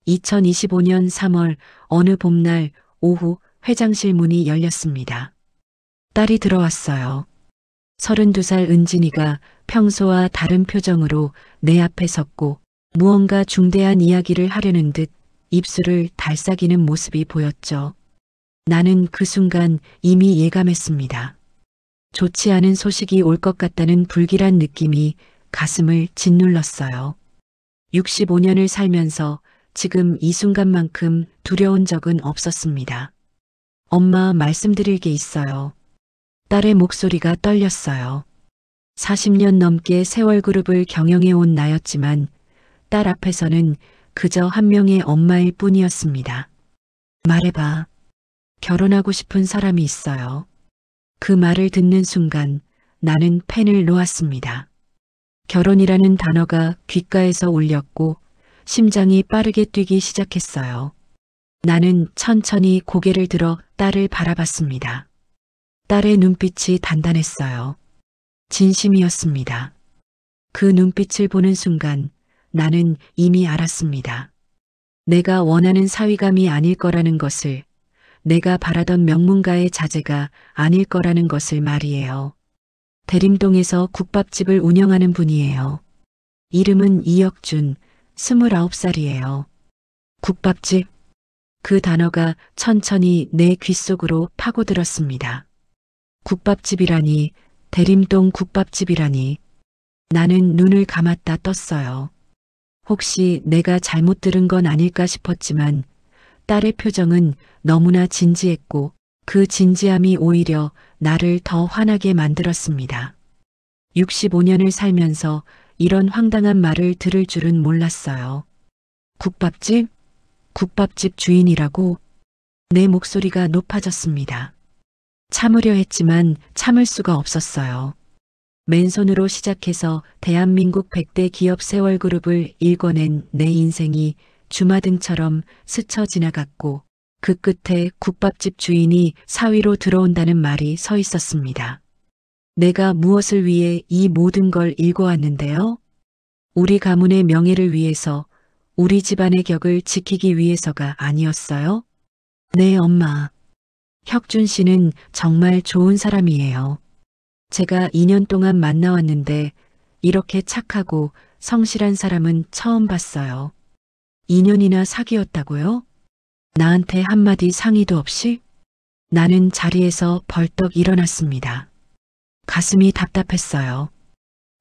2025년 3월 어느 봄날 오후 회장실 문이 열렸습니다. 딸이 들어왔어요. 32살 은진이가 평소와 다른 표정으로 내 앞에 섰고 무언가 중대한 이야기를 하려는 듯 입술을 달싹이는 모습이 보였죠. 나는 그 순간 이미 예감했습니다. 좋지 않은 소식이 올 것 같다는 불길한 느낌이 가슴을 짓눌렀어요. 65년을 살면서 지금 이 순간만큼 두려운 적은 없었습니다. 엄마, 말씀드릴 게 있어요. 딸의 목소리가 떨렸어요. 40년 넘게 세월그룹을 경영해온 나였지만 딸 앞에서는 그저 한 명의 엄마일 뿐이었습니다. 말해봐. 결혼하고 싶은 사람이 있어요. 그 말을 듣는 순간 나는 펜을 놓았습니다. 결혼이라는 단어가 귓가에서 울렸고 심장이 빠르게 뛰기 시작했어요. 나는 천천히 고개를 들어 딸을 바라봤습니다. 딸의 눈빛이 단단했어요. 진심이었습니다. 그 눈빛을 보는 순간 나는 이미 알았습니다. 내가 원하는 사위감이 아닐 거라는 것을, 내가 바라던 명문가의 자제가 아닐 거라는 것을 말이에요. 대림동에서 국밥집을 운영하는 분이에요. 이름은 이혁준, 29살이에요. 국밥집. 그 단어가 천천히 내 귓속으로 파고들었습니다. 국밥집이라니, 대림동 국밥집이라니. 나는 눈을 감았다 떴어요. 혹시 내가 잘못 들은 건 아닐까 싶었지만 딸의 표정은 너무나 진지했고 그 진지함이 오히려 나를 더 화나게 만들었습니다. 65년을 살면서 이런 황당한 말을 들을 줄은 몰랐어요. 국밥집? 국밥집 주인이라고? 내 목소리가 높아졌습니다. 참으려 했지만 참을 수가 없었어요. 맨손으로 시작해서 대한민국 100대 기업 세월그룹을 일궈낸 내 인생이 주마등처럼 스쳐 지나갔고 그 끝에 국밥집 주인이 사위로 들어온다는 말이 서 있었습니다. 내가 무엇을 위해 이 모든 걸 일궈왔는데요? 우리 가문의 명예를 위해서, 우리 집안의 격을 지키기 위해서가 아니었어요? 네, 엄마. 혁준 씨는 정말 좋은 사람이에요. 제가 2년 동안 만나왔는데 이렇게 착하고 성실한 사람은 처음 봤어요. 2년이나 사귀었다고요? 나한테 한마디 상의도 없이? 나는 자리에서 벌떡 일어났습니다. 가슴이 답답했어요.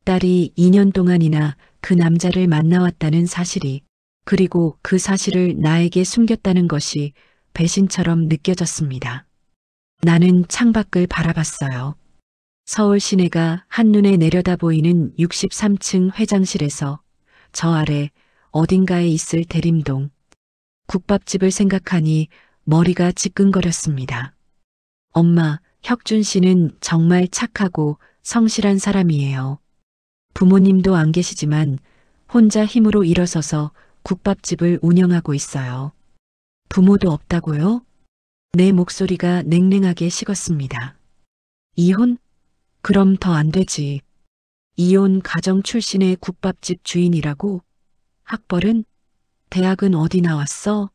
딸이 2년 동안이나 그 남자를 만나왔다는 사실이, 그리고 그 사실을 나에게 숨겼다는 것이 배신처럼 느껴졌습니다. 나는 창밖을 바라봤어요. 서울 시내가 한눈에 내려다 보이는 63층 회장실에서 저 아래 어딘가에 있을 대림동. 국밥집을 생각하니 머리가 지끈거렸습니다. 엄마, 혁준 씨는 정말 착하고 성실한 사람이에요. 부모님도 안 계시지만 혼자 힘으로 일어서서 국밥집을 운영하고 있어요. 부모도 없다고요? 내 목소리가 냉랭하게 식었습니다. 이혼? 그럼 더 안 되지. 이혼 가정 출신의 국밥집 주인이라고? 학벌은? 대학은 어디 나왔어?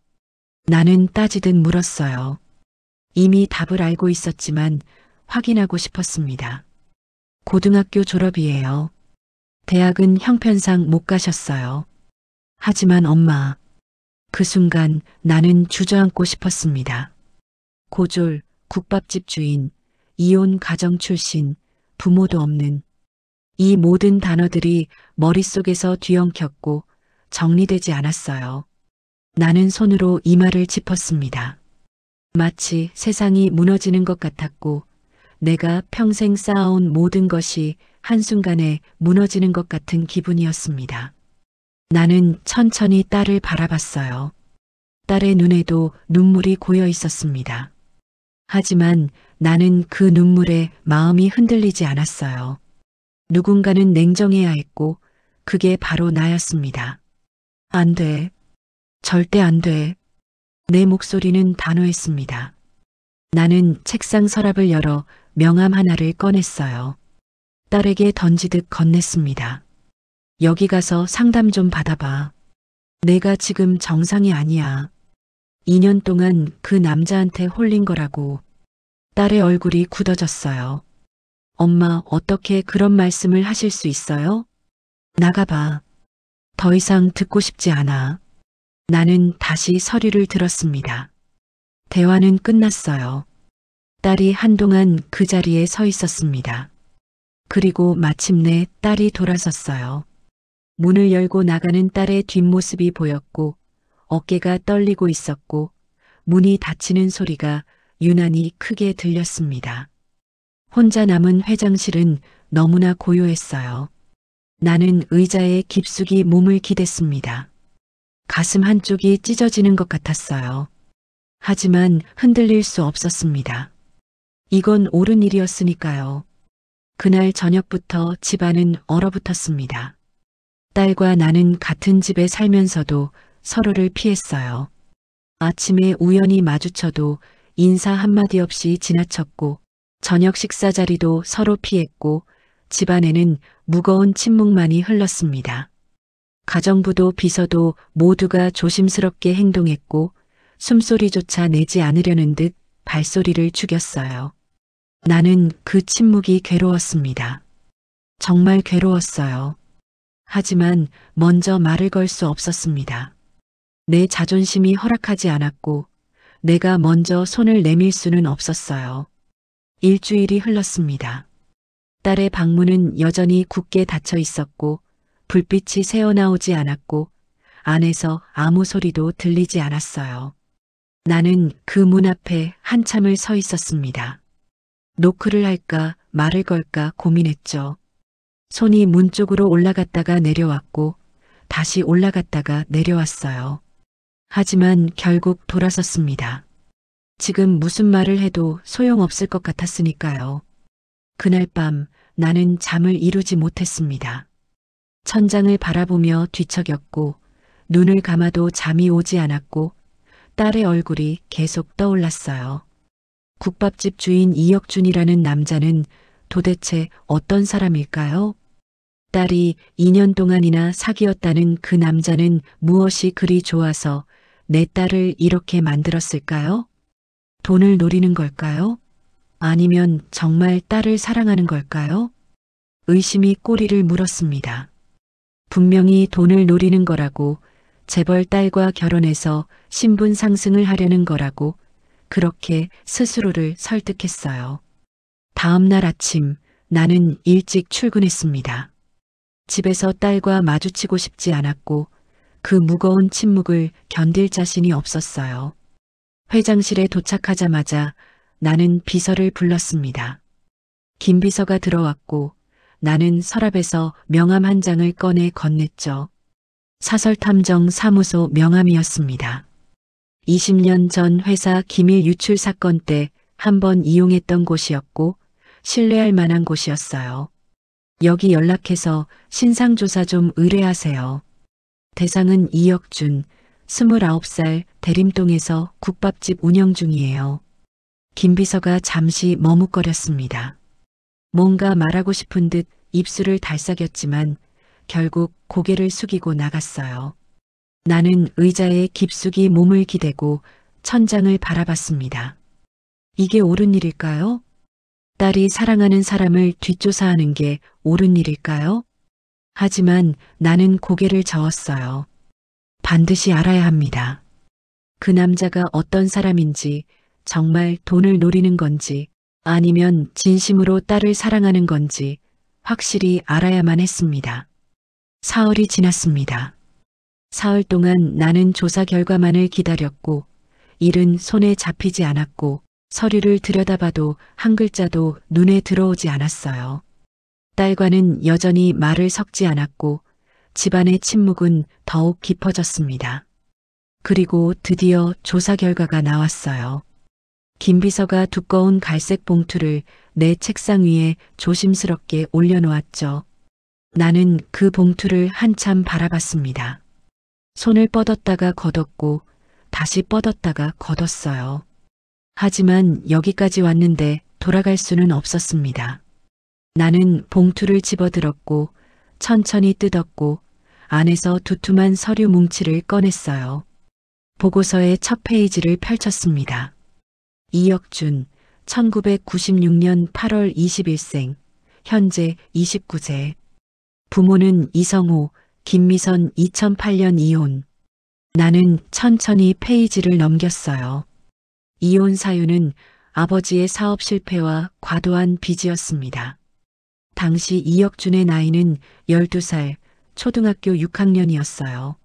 나는 따지듯 물었어요. 이미 답을 알고 있었지만 확인하고 싶었습니다. 고등학교 졸업이에요. 대학은 형편상 못 가셨어요. 하지만 엄마, 그 순간 나는 주저앉고 싶었습니다. 고졸, 국밥집 주인, 이혼 가정 출신, 부모도 없는 이 모든 단어들이 머릿속에서 뒤엉켰고 정리되지 않았어요. 나는 손으로 이마를 짚었습니다. 마치 세상이 무너지는 것 같았고 내가 평생 쌓아온 모든 것이 한순간에 무너지는 것 같은 기분이었습니다. 나는 천천히 딸을 바라봤어요. 딸의 눈에도 눈물이 고여 있었습니다. 하지만 나는 그 눈물에 마음이 흔들리지 않았어요. 누군가는 냉정해야 했고 그게 바로 나였습니다. 안 돼. 절대 안 돼. 내 목소리는 단호했습니다. 나는 책상 서랍을 열어 명함 하나를 꺼냈어요. 딸에게 던지듯 건넸습니다. 여기 가서 상담 좀 받아봐. 내가 지금 정상이 아니야. 2년 동안 그 남자한테 홀린 거라고. 딸의 얼굴이 굳어졌어요. 엄마, 어떻게 그런 말씀을 하실 수 있어요? 나가봐. 더 이상 듣고 싶지 않아. 나는 다시 서류를 들었습니다. 대화는 끝났어요. 딸이 한동안 그 자리에 서 있었습니다. 그리고 마침내 딸이 돌아섰어요. 문을 열고 나가는 딸의 뒷모습이 보였고 어깨가 떨리고 있었고 문이 닫히는 소리가 유난히 크게 들렸습니다. 혼자 남은 회장실은 너무나 고요했어요. 나는 의자에 깊숙이 몸을 기댔습니다. 가슴 한쪽이 찢어지는 것 같았어요. 하지만 흔들릴 수 없었습니다. 이건 옳은 일이었으니까요. 그날 저녁부터 집안은 얼어붙었습니다. 딸과 나는 같은 집에 살면서도 서로를 피했어요. 아침에 우연히 마주쳐도 인사 한마디 없이 지나쳤고 저녁 식사 자리도 서로 피했고 집안에는 무거운 침묵만이 흘렀습니다. 가정부도 비서도 모두가 조심스럽게 행동했고 숨소리조차 내지 않으려는 듯 발소리를 죽였어요. 나는 그 침묵이 괴로웠습니다. 정말 괴로웠어요. 하지만 먼저 말을 걸 수 없었습니다. 내 자존심이 허락하지 않았고 내가 먼저 손을 내밀 수는 없었어요. 일주일이 흘렀습니다. 딸의 방문은 여전히 굳게 닫혀 있었고 불빛이 새어나오지 않았고 안에서 아무 소리도 들리지 않았어요. 나는 그 문 앞에 한참을 서 있었습니다. 노크를 할까 말을 걸까 고민했죠. 손이 문 쪽으로 올라갔다가 내려왔고 다시 올라갔다가 내려왔어요. 하지만 결국 돌아섰습니다. 지금 무슨 말을 해도 소용없을 것 같았으니까요. 그날 밤 나는 잠을 이루지 못했습니다. 천장을 바라보며 뒤척였고 눈을 감아도 잠이 오지 않았고 딸의 얼굴이 계속 떠올랐어요. 국밥집 주인 이혁준이라는 남자는 도대체 어떤 사람일까요? 딸이 2년 동안이나 사귀었다는 그 남자는 무엇이 그리 좋아서 내 딸을 이렇게 만들었을까요? 돈을 노리는 걸까요? 아니면 정말 딸을 사랑하는 걸까요? 의심이 꼬리를 물었습니다. 분명히 돈을 노리는 거라고, 재벌 딸과 결혼해서 신분 상승을 하려는 거라고 그렇게 스스로를 설득했어요. 다음 날 아침 나는 일찍 출근했습니다. 집에서 딸과 마주치고 싶지 않았고 그 무거운 침묵을 견딜 자신이 없었어요. 회장실에 도착하자마자 나는 비서를 불렀습니다. 김 비서가 들어왔고 나는 서랍에서 명함 한 장을 꺼내 건넸죠. 사설탐정 사무소 명함이었습니다. 20년 전 회사 기밀 유출 사건 때 한 번 이용했던 곳이었고 신뢰할 만한 곳이었어요. 여기 연락해서 신상조사 좀 의뢰하세요. 대상은 이혁준, 29살 대림동에서 국밥집 운영 중이에요. 김 비서가 잠시 머뭇거렸습니다. 뭔가 말하고 싶은 듯 입술을 달싹였지만 결국 고개를 숙이고 나갔어요. 나는 의자에 깊숙이 몸을 기대고 천장을 바라봤습니다. 이게 옳은 일일까요? 딸이 사랑하는 사람을 뒷조사하는 게 옳은 일일까요? 하지만 나는 고개를 저었어요. 반드시 알아야 합니다. 그 남자가 어떤 사람인지, 정말 돈을 노리는 건지, 아니면 진심으로 딸을 사랑하는 건지 확실히 알아야만 했습니다. 사흘이 지났습니다. 사흘 동안 나는 조사 결과만을 기다렸고 일은 손에 잡히지 않았고 서류를 들여다봐도 한 글자도 눈에 들어오지 않았어요. 딸과는 여전히 말을 섞지 않았고 집안의 침묵은 더욱 깊어졌습니다. 그리고 드디어 조사 결과가 나왔어요. 김 비서가 두꺼운 갈색 봉투를 내 책상 위에 조심스럽게 올려놓았죠. 나는 그 봉투를 한참 바라봤습니다. 손을 뻗었다가 걷었고 다시 뻗었다가 걷었어요. 하지만 여기까지 왔는데 돌아갈 수는 없었습니다. 나는 봉투를 집어들었고 천천히 뜯었고 안에서 두툼한 서류 뭉치를 꺼냈어요. 보고서의 첫 페이지를 펼쳤습니다. 이혁준, 1996년 8월 21생, 현재 29세. 부모는 이성호, 김미선 2008년 이혼. 나는 천천히 페이지를 넘겼어요. 이혼 사유는 아버지의 사업 실패와 과도한 빚이었습니다. 당시 이혁준의 나이는 12살, 초등학교 6학년이었어요.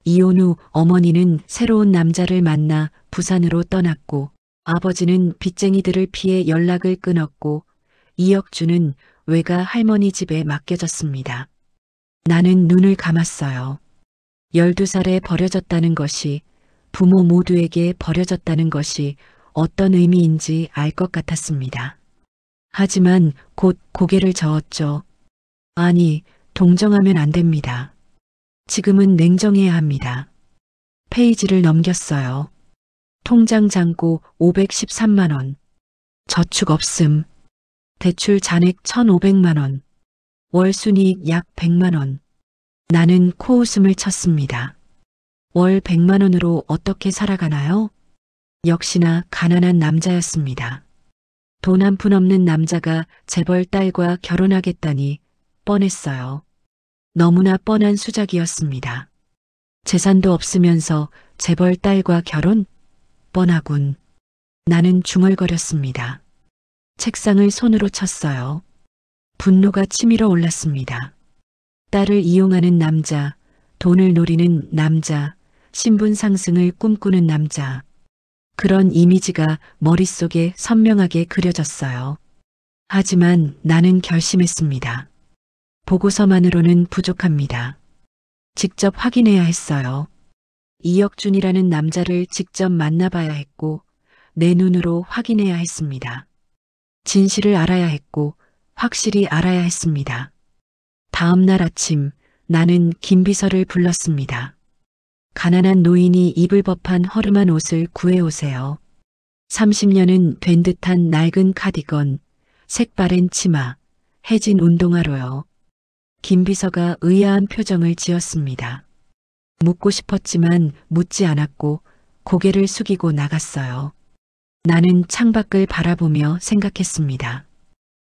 이혼 후 어머니는 새로운 남자를 만나 부산으로 떠났고 아버지는 빚쟁이들을 피해 연락을 끊었고 이혁준은 외가 할머니 집에 맡겨졌습니다. 나는 눈을 감았어요. 12살에 버려졌다는 것이, 부모 모두에게 버려졌다는 것이 어떤 의미인지 알 것 같았습니다. 하지만 곧 고개를 저었죠. 아니, 동정하면 안 됩니다. 지금은 냉정해야 합니다. 페이지를 넘겼어요. 통장 잔고 513만 원. 저축 없음. 대출 잔액 1,500만 원. 월 순이익 약 100만 원. 나는 코웃음을 쳤습니다. 월 100만 원으로 어떻게 살아가나요? 역시나 가난한 남자였습니다. 돈 한 푼 없는 남자가 재벌 딸과 결혼하겠다니 뻔했어요. 너무나 뻔한 수작이었습니다. 재산도 없으면서 재벌 딸과 결혼? 뻔하군. 나는 중얼거렸습니다. 책상을 손으로 쳤어요. 분노가 치밀어 올랐습니다. 딸을 이용하는 남자, 돈을 노리는 남자, 신분 상승을 꿈꾸는 남자. 그런 이미지가 머릿속에 선명하게 그려졌어요. 하지만 나는 결심했습니다. 보고서만으로는 부족합니다. 직접 확인해야 했어요. 이혁준이라는 남자를 직접 만나봐야 했고 내 눈으로 확인해야 했습니다. 진실을 알아야 했고 확실히 알아야 했습니다. 다음 날 아침 나는 김비서를 불렀습니다. 가난한 노인이 입을 법한 허름한 옷을 구해오세요. 30년은 된 듯한 낡은 카디건, 색바랜 치마, 해진 운동화로요. 김비서가 의아한 표정을 지었습니다. 묻고 싶었지만 묻지 않았고 고개를 숙이고 나갔어요. 나는 창밖을 바라보며 생각했습니다.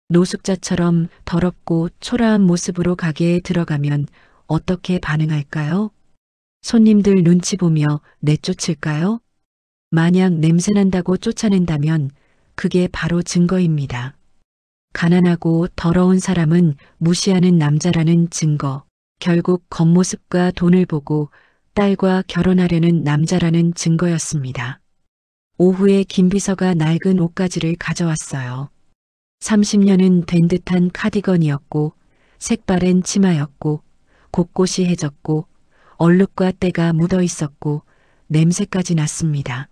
노숙자처럼 더럽고 초라한 모습으로 가게에 들어가면 어떻게 반응할까요? 손님들 눈치 보며 내쫓을까요? 만약 냄새난다고 쫓아낸다면 그게 바로 증거입니다. 가난하고 더러운 사람은 무시하는 남자라는 증거, 결국 겉모습과 돈을 보고 딸과 결혼하려는 남자라는 증거였습니다. 오후에 김비서가 낡은 옷가지를 가져왔어요. 30년은 된 듯한 카디건이었고 색바랜 치마였고 곳곳이 해졌고 얼룩과 때가 묻어 있었고 냄새까지 났습니다.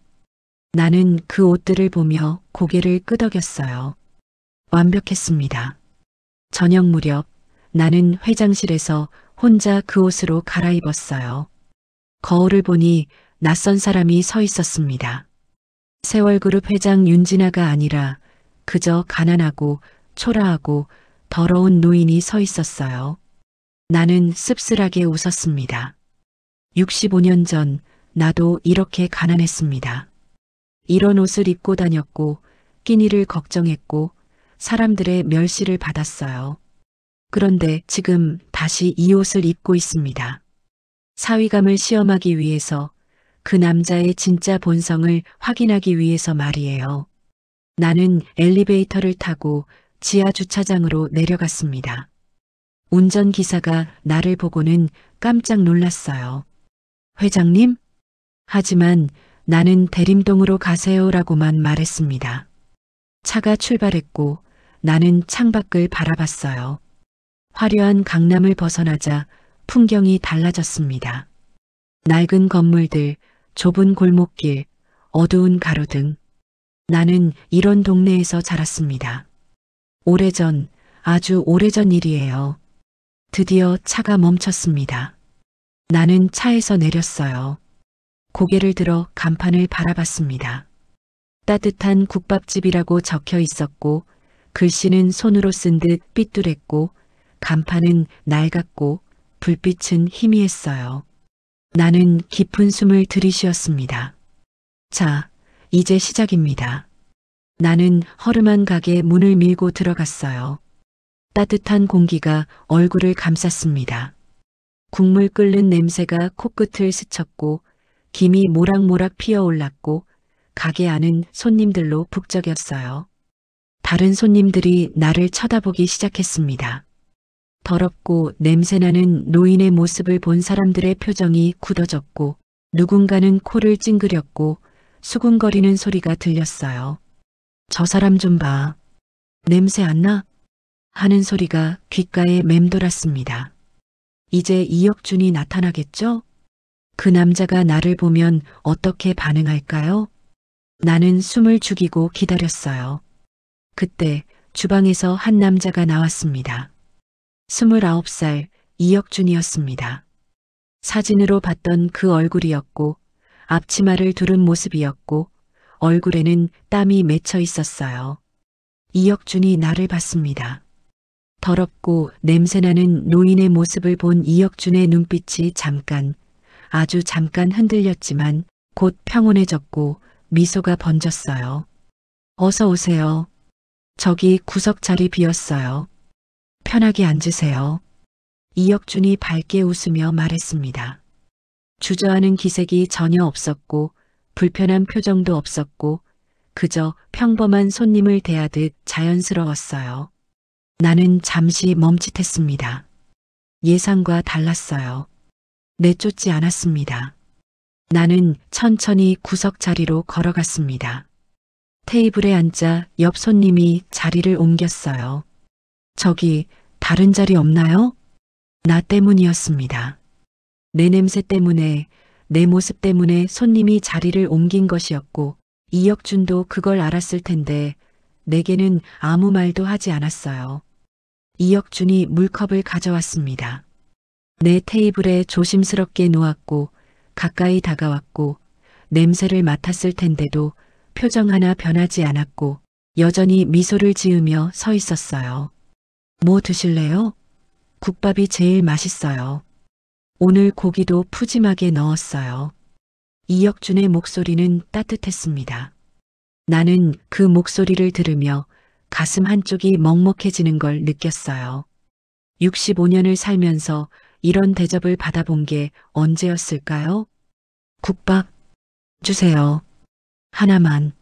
나는 그 옷들을 보며 고개를 끄덕였어요. 완벽했습니다. 저녁 무렵 나는 회장실에서 혼자 그 옷으로 갈아입었어요. 거울을 보니 낯선 사람이 서 있었습니다. 세월그룹 회장 윤진아가 아니라 그저 가난하고 초라하고 더러운 노인이 서 있었어요. 나는 씁쓸하게 웃었습니다. 65년 전 나도 이렇게 가난했습니다. 이런 옷을 입고 다녔고 끼니를 걱정했고 사람들의 멸시를 받았어요. 그런데 지금 다시 이 옷을 입고 있습니다. 사위감을 시험하기 위해서, 그 남자의 진짜 본성을 확인하기 위해서 말이에요. 나는 엘리베이터를 타고 지하 주차장으로 내려갔습니다. 운전기사가 나를 보고는 깜짝 놀랐어요. 회장님? 하지만 나는 대림동으로 가세요라고만 말했습니다. 차가 출발했고 나는 창밖을 바라봤어요. 화려한 강남을 벗어나자 풍경이 달라졌습니다. 낡은 건물들, 좁은 골목길, 어두운 가로등. 나는 이런 동네에서 자랐습니다. 오래전, 아주 오래전 일이에요. 드디어 차가 멈췄습니다. 나는 차에서 내렸어요. 고개를 들어 간판을 바라봤습니다. 따뜻한 국밥집이라고 적혀 있었고 글씨는 손으로 쓴 듯 삐뚤했고 간판은 낡았고 불빛은 희미했어요. 나는 깊은 숨을 들이쉬었습니다. 자, 이제 시작입니다. 나는 허름한 가게 문을 밀고 들어갔어요. 따뜻한 공기가 얼굴을 감쌌습니다. 국물 끓는 냄새가 코끝을 스쳤고 김이 모락모락 피어올랐고 가게 안은 손님들로 북적였어요. 다른 손님들이 나를 쳐다보기 시작했습니다. 더럽고 냄새나는 노인의 모습을 본 사람들의 표정이 굳어졌고 누군가는 코를 찡그렸고 수군거리는 소리가 들렸어요. 저 사람 좀 봐. 냄새 안 나? 하는 소리가 귓가에 맴돌았습니다. 이제 이혁준이 나타나겠죠? 그 남자가 나를 보면 어떻게 반응할까요? 나는 숨을 죽이고 기다렸어요. 그때 주방에서 한 남자가 나왔습니다. 29살 이혁준이었습니다. 사진으로 봤던 그 얼굴이었고 앞치마를 두른 모습이었고 얼굴에는 땀이 맺혀 있었어요. 이혁준이 나를 봤습니다. 더럽고 냄새나는 노인의 모습을 본 이혁준의 눈빛이 잠깐, 아주 잠깐 흔들렸지만 곧 평온해졌고 미소가 번졌어요. 어서 오세요. 저기 구석 자리 비었어요. 편하게 앉으세요. 이혁준이 밝게 웃으며 말했습니다. 주저하는 기색이 전혀 없었고 불편한 표정도 없었고 그저 평범한 손님을 대하듯 자연스러웠어요. 나는 잠시 멈칫했습니다. 예상과 달랐어요. 내쫓지 않았습니다. 나는 천천히 구석 자리로 걸어갔습니다. 테이블에 앉자 옆 손님이 자리를 옮겼어요. 저기 다른 자리 없나요? 나 때문이었습니다. 내 냄새 때문에, 내 모습 때문에 손님이 자리를 옮긴 것이었고 이혁준도 그걸 알았을 텐데 내게는 아무 말도 하지 않았어요. 이혁준이 물컵을 가져왔습니다. 내 테이블에 조심스럽게 놓았고 가까이 다가왔고 냄새를 맡았을 텐데도 표정 하나 변하지 않았고 여전히 미소를 지으며 서 있었어요. 뭐 드실래요? 국밥이 제일 맛있어요. 오늘 고기도 푸짐하게 넣었어요. 이혁준의 목소리는 따뜻했습니다. 나는 그 목소리를 들으며 가슴 한쪽이 먹먹해지는 걸 느꼈어요. 65년을 살면서 이런 대접을 받아본 게 언제였을까요? 국밥 주세요. 하나만.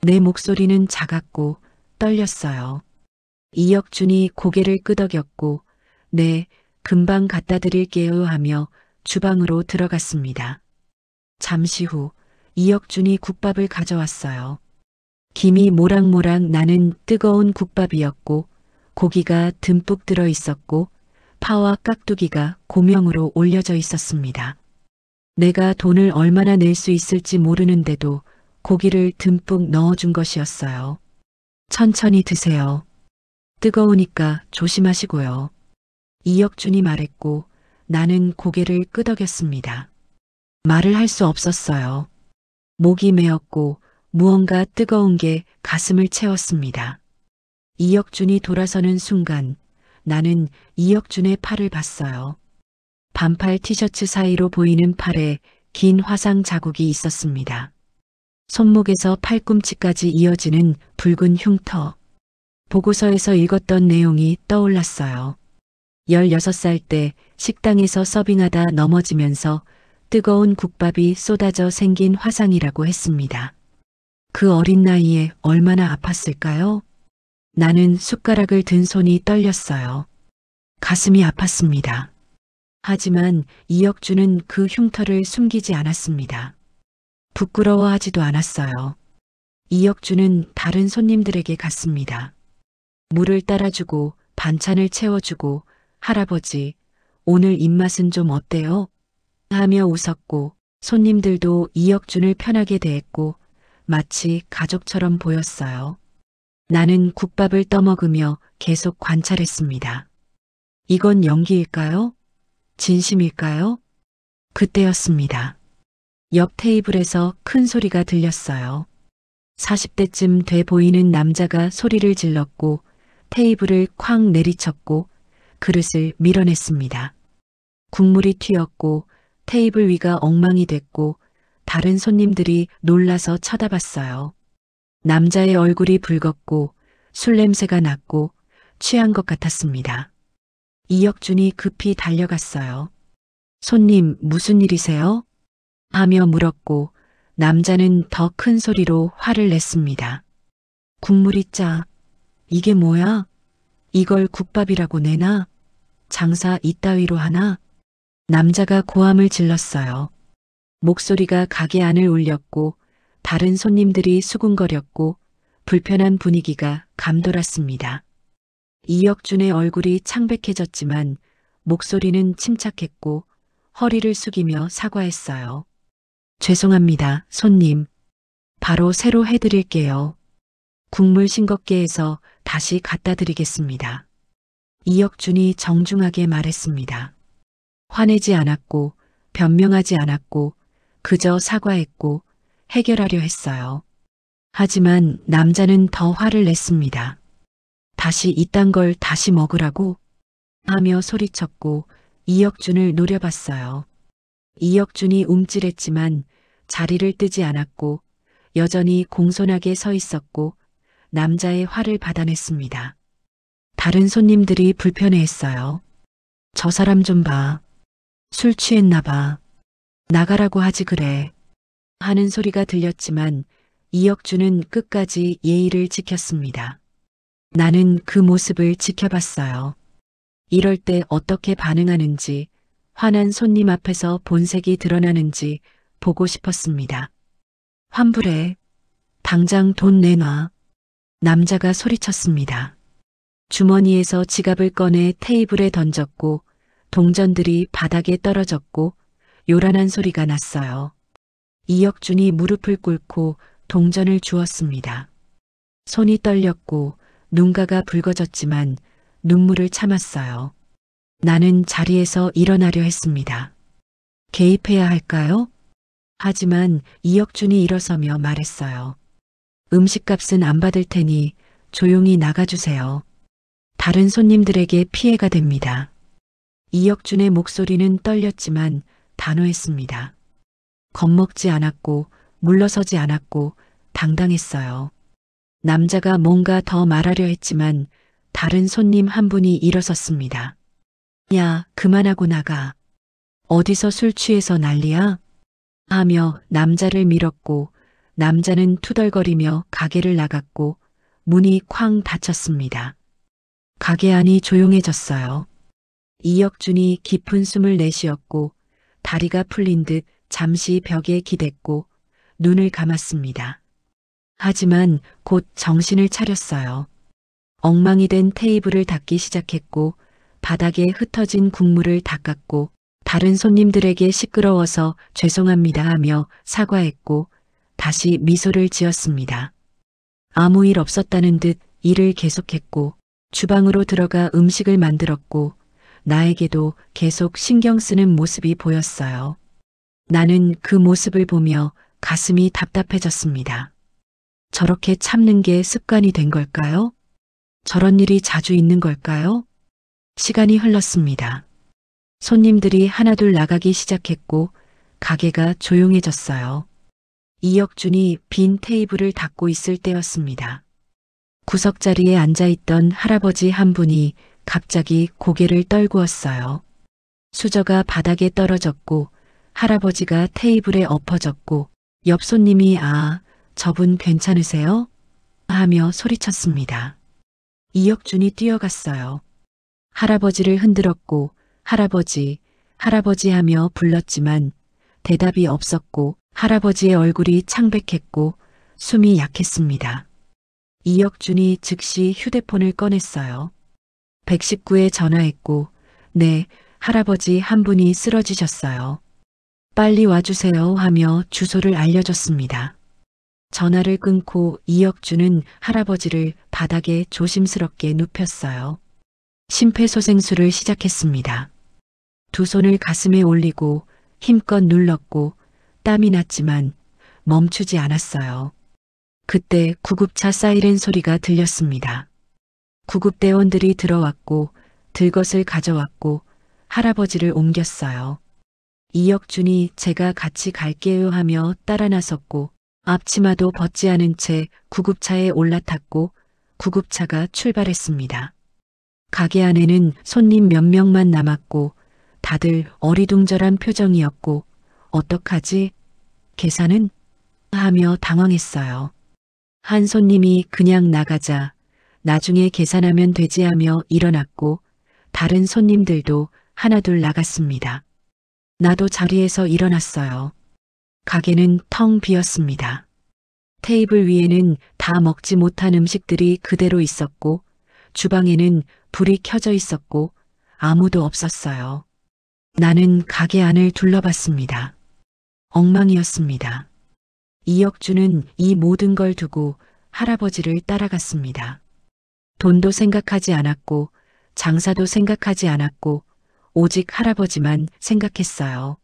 내 목소리는 작았고 떨렸어요. 이혁준이 고개를 끄덕였고 네, 금방 갖다 드릴게요 하며 주방으로 들어갔습니다. 잠시 후 이혁준이 국밥을 가져왔어요. 김이 모락모락 나는 뜨거운 국밥이었고 고기가 듬뿍 들어 있었고 파와 깍두기가 고명으로 올려져 있었습니다. 내가 돈을 얼마나 낼 수 있을지 모르는데도 고기를 듬뿍 넣어준 것이었어요. 천천히 드세요. 뜨거우니까 조심하시고요. 이혁준이 말했고 나는 고개를 끄덕였습니다. 말을 할 수 없었어요. 목이 메었고 무언가 뜨거운 게 가슴을 채웠습니다. 이혁준이 돌아서는 순간 나는 이혁준의 팔을 봤어요. 반팔 티셔츠 사이로 보이는 팔에 긴 화상 자국이 있었습니다. 손목에서 팔꿈치까지 이어지는 붉은 흉터. 보고서에서 읽었던 내용이 떠올랐어요. 16살 때 식당에서 서빙하다 넘어지면서 뜨거운 국밥이 쏟아져 생긴 화상이라고 했습니다. 그 어린 나이에 얼마나 아팠을까요? 나는 숟가락을 든 손이 떨렸어요. 가슴이 아팠습니다. 하지만 이혁준은 그 흉터를 숨기지 않았습니다. 부끄러워하지도 않았어요. 이혁준은 다른 손님들에게 갔습니다. 물을 따라주고 반찬을 채워주고 할아버지, 오늘 입맛은 좀 어때요? 하며 웃었고 손님들도 이혁준을 편하게 대했고 마치 가족처럼 보였어요. 나는 국밥을 떠먹으며 계속 관찰했습니다. 이건 연기일까요? 진심일까요? 그때였습니다. 옆 테이블에서 큰 소리가 들렸어요. 40대쯤 돼 보이는 남자가 소리를 질렀고 테이블을 쾅 내리쳤고 그릇을 밀어냈습니다. 국물이 튀었고 테이블 위가 엉망이 됐고 다른 손님들이 놀라서 쳐다봤어요. 남자의 얼굴이 붉었고 술 냄새가 났고 취한 것 같았습니다. 이혁준이 급히 달려갔어요. 손님, 무슨 일이세요? 하며 물었고 남자는 더 큰 소리로 화를 냈습니다. 국물이 짜. 이게 뭐야? 이걸 국밥이라고 내나? 장사 이따위로 하나? 남자가 고함을 질렀어요. 목소리가 가게 안을 울렸고 다른 손님들이 수군거렸고 불편한 분위기가 감돌았습니다. 이혁준의 얼굴이 창백해졌지만 목소리는 침착했고 허리를 숙이며 사과했어요. 죄송합니다, 손님. 바로 새로 해드릴게요. 국물 싱겁게 해서 다시 갖다 드리겠습니다. 이혁준이 정중하게 말했습니다. 화내지 않았고 변명하지 않았고 그저 사과했고 해결하려 했어요. 하지만 남자는 더 화를 냈습니다. 다시 이딴 걸 다시 먹으라고? 하며 소리쳤고 이혁준을 노려봤어요. 이혁준이 움찔했지만 자리를 뜨지 않았고 여전히 공손하게 서 있었고 남자의 화를 받아냈습니다. 다른 손님들이 불편해했어요. 저 사람 좀 봐. 술 취했나 봐. 나가라고 하지 그래. 하는 소리가 들렸지만 이혁준은 끝까지 예의를 지켰습니다. 나는 그 모습을 지켜봤어요. 이럴 때 어떻게 반응하는지, 화난 손님 앞에서 본색이 드러나는지 보고 싶었습니다. 환불해. 당장 돈 내놔. 남자가 소리쳤습니다. 주머니에서 지갑을 꺼내 테이블에 던졌고 동전들이 바닥에 떨어졌고 요란한 소리가 났어요. 이혁준이 무릎을 꿇고 동전을 주었습니다. 손이 떨렸고 눈가가 붉어졌지만 눈물을 참았어요. 나는 자리에서 일어나려 했습니다. 개입해야 할까요? 하지만 이혁준이 일어서며 말했어요. 음식값은 안 받을 테니 조용히 나가주세요. 다른 손님들에게 피해가 됩니다. 이혁준의 목소리는 떨렸지만 단호했습니다. 겁먹지 않았고 물러서지 않았고 당당했어요. 남자가 뭔가 더 말하려 했지만 다른 손님 한 분이 일어섰습니다. 야, 그만하고 나가. 어디서 술 취해서 난리야? 하며 남자를 밀었고 남자는 투덜거리며 가게를 나갔고 문이 쾅 닫혔습니다. 가게 안이 조용해졌어요. 이혁준이 깊은 숨을 내쉬었고 다리가 풀린 듯 잠시 벽에 기댔고 눈을 감았습니다. 하지만 곧 정신을 차렸어요. 엉망이 된 테이블을 닦기 시작했고 바닥에 흩어진 국물을 닦았고 다른 손님들에게 시끄러워서 죄송합니다 하며 사과했고 다시 미소를 지었습니다. 아무 일 없었다는 듯 일을 계속했고 주방으로 들어가 음식을 만들었고 나에게도 계속 신경 쓰는 모습이 보였어요. 나는 그 모습을 보며 가슴이 답답해졌습니다. 저렇게 참는 게 습관이 된 걸까요? 저런 일이 자주 있는 걸까요? 시간이 흘렀습니다. 손님들이 하나둘 나가기 시작했고 가게가 조용해졌어요. 이혁준이 빈 테이블을 닦고 있을 때였습니다. 구석자리에 앉아있던 할아버지 한 분이 갑자기 고개를 떨구었어요. 수저가 바닥에 떨어졌고 할아버지가 테이블에 엎어졌고 옆 손님이 저분 괜찮으세요? 하며 소리쳤습니다. 이혁준이 뛰어갔어요. 할아버지를 흔들었고 할아버지, 할아버지 하며 불렀지만 대답이 없었고 할아버지의 얼굴이 창백했고 숨이 약했습니다. 이혁준이 즉시 휴대폰을 꺼냈어요. 119에 전화했고 네, 할아버지 한 분이 쓰러지셨어요. 빨리 와주세요 하며 주소를 알려줬습니다. 전화를 끊고 이혁준은 할아버지를 바닥에 조심스럽게 눕혔어요. 심폐소생술을 시작했습니다. 두 손을 가슴에 올리고 힘껏 눌렀고 땀이 났지만 멈추지 않았어요. 그때 구급차 사이렌 소리가 들렸습니다. 구급대원들이 들어왔고 들것을 가져왔고 할아버지를 옮겼어요. 이혁준이 제가 같이 갈게요 하며 따라 나섰고 앞치마도 벗지 않은 채 구급차에 올라탔고 구급차가 출발했습니다. 가게 안에는 손님 몇 명만 남았고 다들 어리둥절한 표정이었고 어떡하지? 계산은? 하며 당황했어요. 한 손님이 그냥 나가자 나중에 계산하면 되지 하며 일어났고 다른 손님들도 하나둘 나갔습니다. 나도 자리에서 일어났어요. 가게는 텅 비었습니다. 테이블 위에는 다 먹지 못한 음식들이 그대로 있었고 주방에는 불이 켜져 있었고 아무도 없었어요. 나는 가게 안을 둘러봤습니다. 엉망이었습니다. 이혁준은 이 모든 걸 두고 할아버지를 따라갔습니다. 돈도 생각하지 않았고 장사도 생각하지 않았고 오직 할아버지만 생각했어요.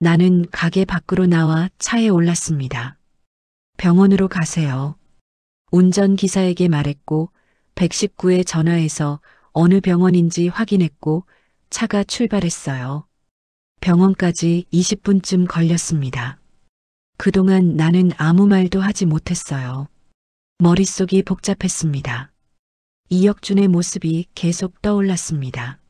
나는 가게 밖으로 나와 차에 올랐습니다. 병원으로 가세요. 운전기사에게 말했고 119에 전화해서 어느 병원인지 확인했고 차가 출발했어요. 병원까지 20분쯤 걸렸습니다. 그동안 나는 아무 말도 하지 못했어요. 머릿속이 복잡했습니다. 이혁준의 모습이 계속 떠올랐습니다.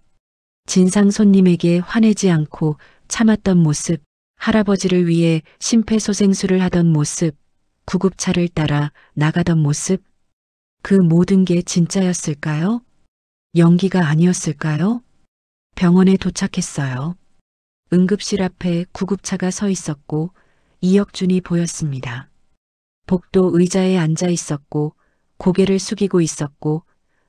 진상 손님에게 화내지 않고 참았던 모습, 할아버지를 위해 심폐소생술을 하던 모습, 구급차를 따라 나가던 모습, 그 모든 게 진짜였을까요? 연기가 아니었을까요? 병원에 도착했어요. 응급실 앞에 구급차가 서 있었고 이혁준이 보였습니다. 복도 의자에 앉아 있었고 고개를 숙이고 있었고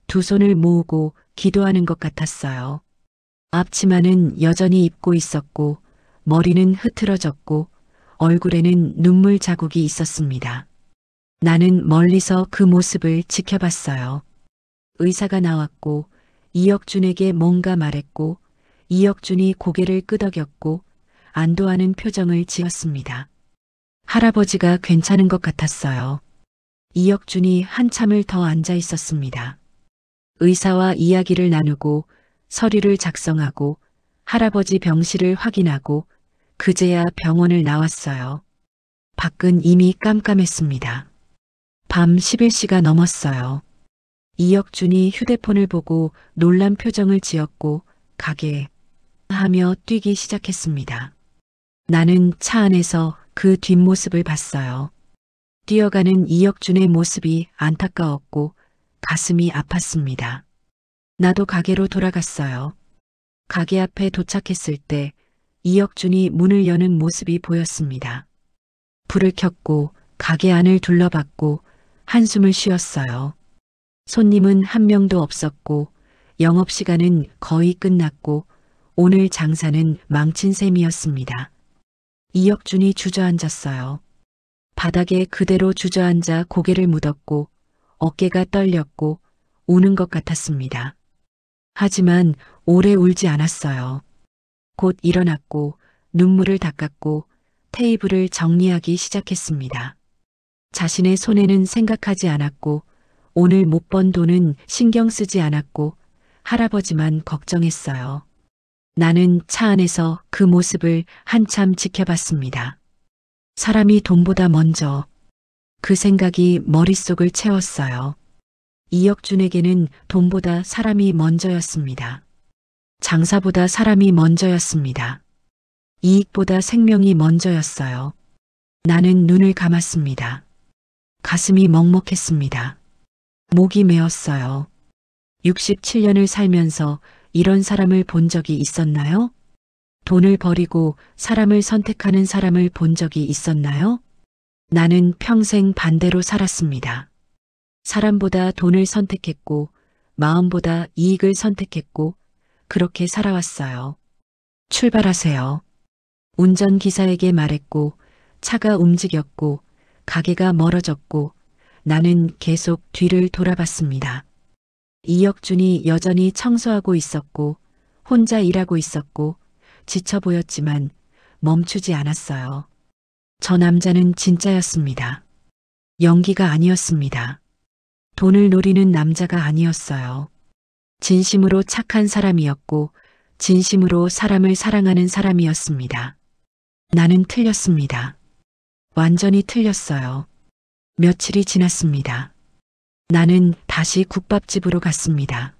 두 손을 모으고 기도하는 것 같았어요. 앞치마는 여전히 입고 있었고 머리는 흐트러졌고 얼굴에는 눈물 자국이 있었습니다. 나는 멀리서 그 모습을 지켜봤어요. 의사가 나왔고 이혁준에게 뭔가 말했고 이혁준이 고개를 끄덕였고 안도하는 표정을 지었습니다. 할아버지가 괜찮은 것 같았어요. 이혁준이 한참을 더 앉아 있었습니다. 의사와 이야기를 나누고 서류를 작성하고 할아버지 병실을 확인하고 그제야 병원을 나왔어요. 밖은 이미 깜깜했습니다. 밤 11시가 넘었어요. 이혁준이 휴대폰을 보고 놀란 표정을 지었고 가게 하며 뛰기 시작했습니다. 나는 차 안에서 그 뒷모습을 봤어요. 뛰어가는 이혁준의 모습이 안타까웠고 가슴이 아팠습니다. 나도 가게로 돌아갔어요. 가게 앞에 도착했을 때 이혁준이 문을 여는 모습이 보였습니다. 불을 켰고 가게 안을 둘러봤고 한숨을 쉬었어요. 손님은 한 명도 없었고 영업시간은 거의 끝났고 오늘 장사는 망친 셈이었습니다. 이혁준이 주저앉았어요. 바닥에 그대로 주저앉아 고개를 묻었고 어깨가 떨렸고 우는 것 같았습니다. 하지만 오래 울지 않았어요. 곧 일어났고 눈물을 닦았고 테이블을 정리하기 시작했습니다. 자신의 손해는 생각하지 않았고 오늘 못 번 돈은 신경 쓰지 않았고 할아버지만 걱정했어요. 나는 차 안에서 그 모습을 한참 지켜봤습니다. 사람이 돈보다 먼저 그 생각이 머릿속을 채웠어요. 이혁준에게는 돈보다 사람이 먼저였습니다. 장사보다 사람이 먼저였습니다. 이익보다 생명이 먼저였어요. 나는 눈을 감았습니다. 가슴이 먹먹했습니다. 목이 메었어요. 67년을 살면서 이런 사람을 본 적이 있었나요? 돈을 버리고 사람을 선택하는 사람을 본 적이 있었나요? 나는 평생 반대로 살았습니다. 사람보다 돈을 선택했고 마음보다 이익을 선택했고 그렇게 살아왔어요. 출발하세요. 운전기사에게 말했고 차가 움직였고 가게가 멀어졌고 나는 계속 뒤를 돌아봤습니다. 이혁준이 여전히 청소하고 있었고 혼자 일하고 있었고 지쳐 보였지만 멈추지 않았어요. 저 남자는 진짜였습니다. 연기가 아니었습니다. 돈을 노리는 남자가 아니었어요. 진심으로 착한 사람이었고 진심으로 사람을 사랑하는 사람이었습니다. 나는 틀렸습니다. 완전히 틀렸어요. 며칠이 지났습니다. 나는 다시 국밥집으로 갔습니다.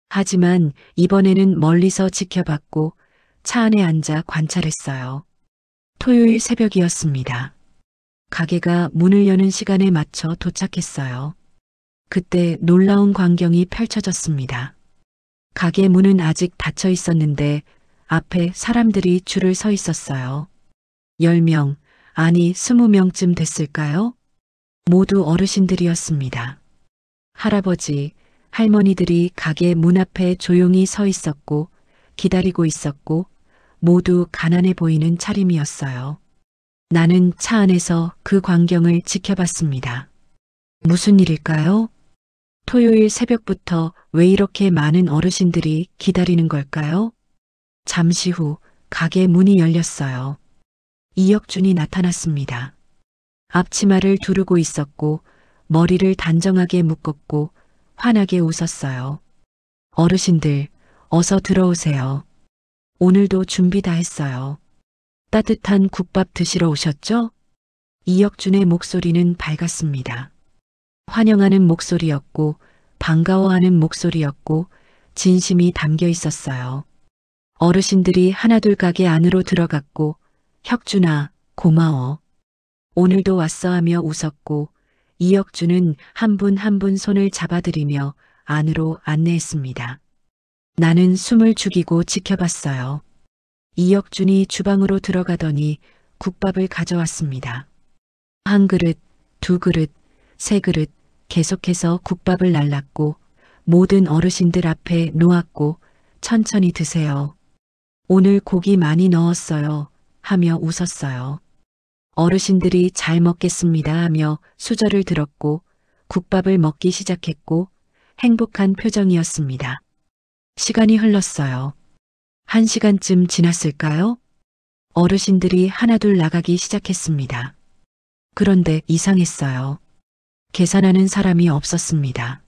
하지만 이번에는 멀리서 지켜봤고 차 안에 앉아 관찰했어요. 토요일 새벽이었습니다. 가게가 문을 여는 시간에 맞춰 도착했어요. 그때 놀라운 광경이 펼쳐졌습니다. 가게 문은 아직 닫혀 있었는데 앞에 사람들이 줄을 서 있었어요. 10명, 아니 20명쯤 됐을까요? 모두 어르신들이었습니다. 할아버지, 할머니들이 가게 문 앞에 조용히 서 있었고 기다리고 있었고 모두 가난해 보이는 차림이었어요. 나는 차 안에서 그 광경을 지켜봤습니다. 무슨 일일까요? 토요일 새벽부터 왜 이렇게 많은 어르신들이 기다리는 걸까요? 잠시 후 가게 문이 열렸어요. 이혁준이 나타났습니다. 앞치마를 두르고 있었고 머리를 단정하게 묶었고 환하게 웃었어요. 어르신들, 어서 들어오세요. 오늘도 준비 다 했어요. 따뜻한 국밥 드시러 오셨죠? 이혁준의 목소리는 밝았습니다. 환영하는 목소리였고 반가워하는 목소리였고 진심이 담겨 있었어요. 어르신들이 하나둘 가게 안으로 들어갔고 혁준아, 고마워. 오늘도 왔어 하며 웃었고 이혁준은 한 분 한 분 손을 잡아들이며 안으로 안내했습니다. 나는 숨을 죽이고 지켜봤어요. 이혁준이 주방으로 들어가더니 국밥을 가져왔습니다. 한 그릇, 두 그릇, 세 그릇 계속해서 국밥을 날랐고 모든 어르신들 앞에 놓았고 천천히 드세요. 오늘 고기 많이 넣었어요. 하며 웃었어요. 어르신들이 잘 먹겠습니다 하며 수저를 들었고 국밥을 먹기 시작했고 행복한 표정이었습니다. 시간이 흘렀어요. 1시간쯤 지났을까요? 어르신들이 하나둘 나가기 시작했습니다. 그런데 이상했어요. 계산하는 사람이 없었습니다.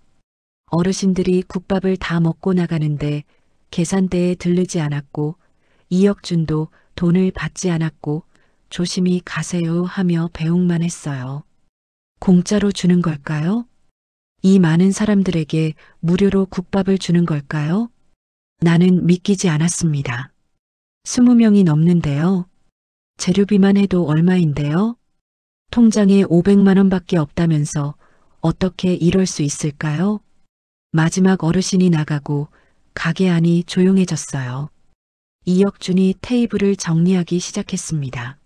어르신들이 국밥을 다 먹고 나가는데 계산대에 들르지 않았고 이혁준도 돈을 받지 않았고 조심히 가세요 하며 배웅만 했어요. 공짜로 주는 걸까요? 이 많은 사람들에게 무료로 국밥을 주는 걸까요? 나는 믿기지 않았습니다. 20명이 넘는데요. 재료비만 해도 얼마인데요? 통장에 500만 원밖에 없다면서 어떻게 이럴 수 있을까요? 마지막 어르신이 나가고 가게 안이 조용해졌어요. 이혁준이 테이블을 정리하기 시작했습니다.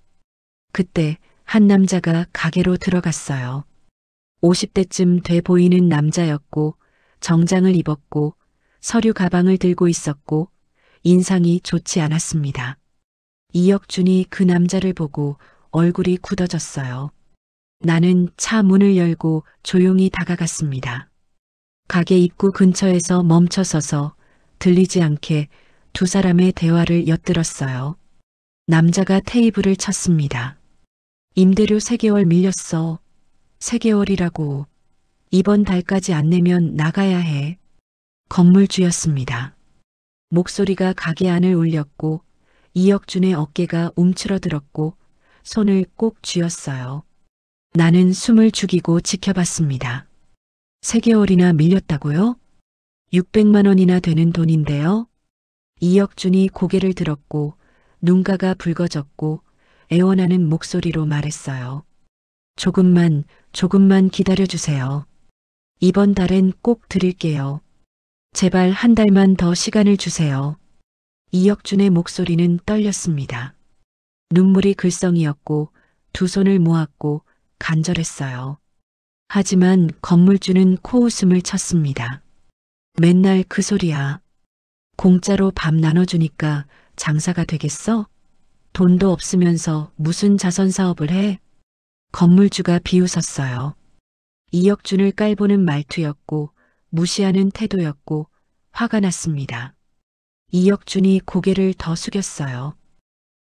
그때 한 남자가 가게로 들어갔어요. 50대쯤 돼 보이는 남자였고 정장을 입었고 서류 가방을 들고 있었고 인상이 좋지 않았습니다. 이혁준이 그 남자를 보고 얼굴이 굳어졌어요. 나는 차 문을 열고 조용히 다가갔습니다. 가게 입구 근처에서 멈춰서서 들리지 않게 두 사람의 대화를 엿들었어요. 남자가 테이블을 쳤습니다. 임대료 3개월 밀렸어. 3개월이라고. 이번 달까지 안 내면 나가야 해. 건물주였습니다. 목소리가 가게 안을 울렸고 이혁준의 어깨가 움츠러들었고 손을 꼭 쥐었어요. 나는 숨을 죽이고 지켜봤습니다. 3개월이나 밀렸다고요? 600만 원이나 되는 돈인데요. 이혁준이 고개를 들었고 눈가가 붉어졌고 애원하는 목소리로 말했어요. 조금만 기다려주세요. 이번 달엔 꼭 드릴게요. 제발 한 달만 더 시간을 주세요. 이혁준의 목소리는 떨렸습니다. 눈물이 글썽이었고 두 손을 모았고 간절했어요. 하지만 건물주는 코웃음을 쳤습니다. 맨날 그 소리야. 공짜로 밥 나눠주니까 장사가 되겠어? 돈도 없으면서 무슨 자선사업을 해? 건물주가 비웃었어요. 이혁준을 깔보는 말투였고 무시하는 태도였고 화가 났습니다. 이혁준이 고개를 더 숙였어요.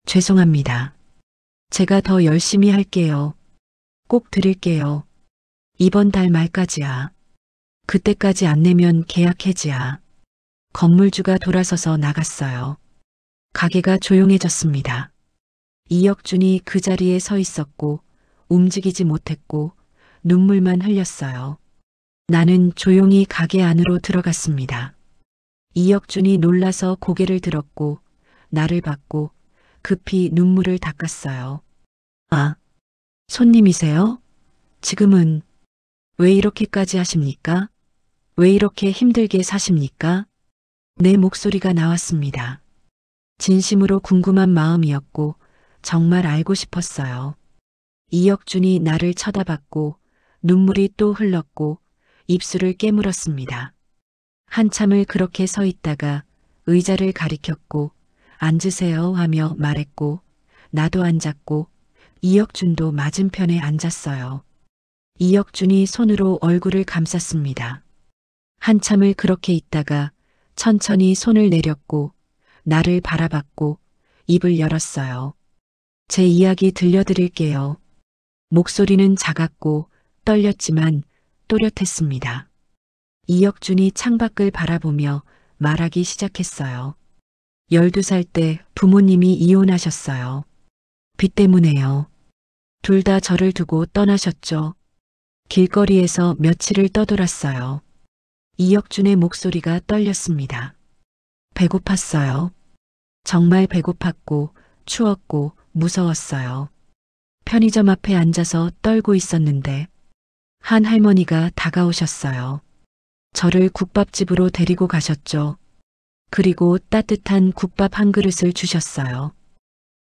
죄송합니다. 제가 더 열심히 할게요. 꼭 드릴게요. 이번 달 말까지야. 그때까지 안 내면 계약 해지야. 건물주가 돌아서서 나갔어요. 가게가 조용해졌습니다. 이혁준이 그 자리에 서 있었고 움직이지 못했고 눈물만 흘렸어요. 나는 조용히 가게 안으로 들어갔습니다. 이혁준이 놀라서 고개를 들었고 나를 봤고 급히 눈물을 닦았어요. 아, 손님이세요? 지금은 왜 이렇게까지 하십니까? 왜 이렇게 힘들게 사십니까? 내 목소리가 나왔습니다. 진심으로 궁금한 마음이었고 정말 알고 싶었어요. 이혁준이 나를 쳐다봤고 눈물이 또 흘렀고 입술을 깨물었습니다. 한참을 그렇게 서 있다가 의자를 가리켰고 앉으세요 하며 말했고 나도 앉았고 이혁준도 맞은편에 앉았어요. 이혁준이 손으로 얼굴을 감쌌습니다. 한참을 그렇게 있다가 천천히 손을 내렸고 나를 바라봤고 입을 열었어요. 제 이야기 들려드릴게요. 목소리는 작았고 떨렸지만 또렷했습니다. 이혁준이 창밖을 바라보며 말하기 시작했어요. 12살 때 부모님이 이혼하셨어요. 빚 때문에요. 둘 다 저를 두고 떠나셨죠. 길거리에서 며칠을 떠돌았어요. 이혁준의 목소리가 떨렸습니다. 배고팠어요. 정말 배고팠고 추웠고 무서웠어요. 편의점 앞에 앉아서 떨고 있었는데 한 할머니가 다가오셨어요. 저를 국밥집으로 데리고 가셨죠. 그리고 따뜻한 국밥 한 그릇을 주셨어요.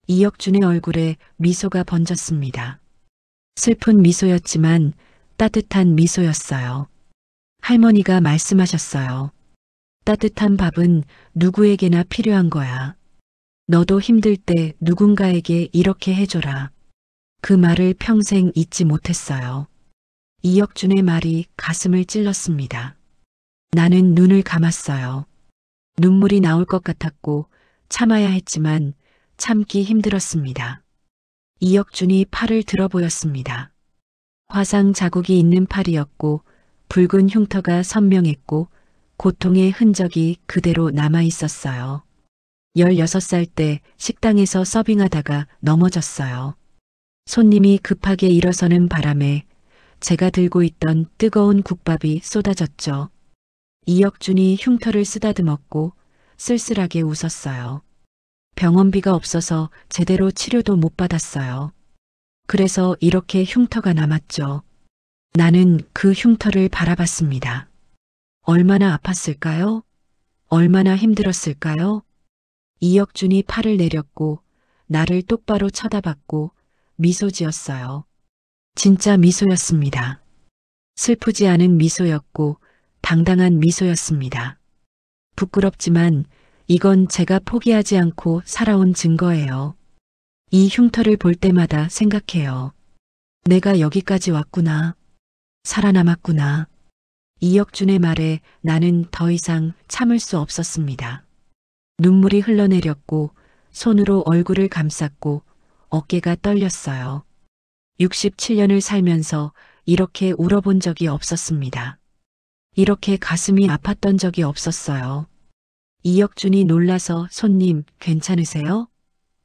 이혁준의 얼굴에 미소가 번졌습니다. 슬픈 미소였지만 따뜻한 미소였어요. 할머니가 말씀하셨어요. 따뜻한 밥은 누구에게나 필요한 거야. 너도 힘들 때 누군가에게 이렇게 해줘라. 그 말을 평생 잊지 못했어요. 이혁준의 말이 가슴을 찔렀습니다. 나는 눈을 감았어요. 눈물이 나올 것 같았고 참아야 했지만 참기 힘들었습니다. 이혁준이 팔을 들어 보였습니다. 화상 자국이 있는 팔이었고 붉은 흉터가 선명했고 고통의 흔적이 그대로 남아 있었어요. 16살 때 식당에서 서빙하다가 넘어졌어요. 손님이 급하게 일어서는 바람에 제가 들고 있던 뜨거운 국밥이 쏟아졌죠. 이혁준이 흉터를 쓰다듬었고 쓸쓸하게 웃었어요. 병원비가 없어서 제대로 치료도 못 받았어요. 그래서 이렇게 흉터가 남았죠. 나는 그 흉터를 바라봤습니다. 얼마나 아팠을까요? 얼마나 힘들었을까요? 이혁준이 팔을 내렸고 나를 똑바로 쳐다봤고 미소 지었어요. 진짜 미소였습니다. 슬프지 않은 미소였고 당당한 미소였습니다. 부끄럽지만 이건 제가 포기하지 않고 살아온 증거예요. 이 흉터를 볼 때마다 생각해요. 내가 여기까지 왔구나. 살아남았구나. 이혁준의 말에 나는 더 이상 참을 수 없었습니다. 눈물이 흘러내렸고 손으로 얼굴을 감쌌고 어깨가 떨렸어요. 67년을 살면서 이렇게 울어본 적이 없었습니다. 이렇게 가슴이 아팠던 적이 없었어요. 이혁준이 놀라서 손님 괜찮으세요?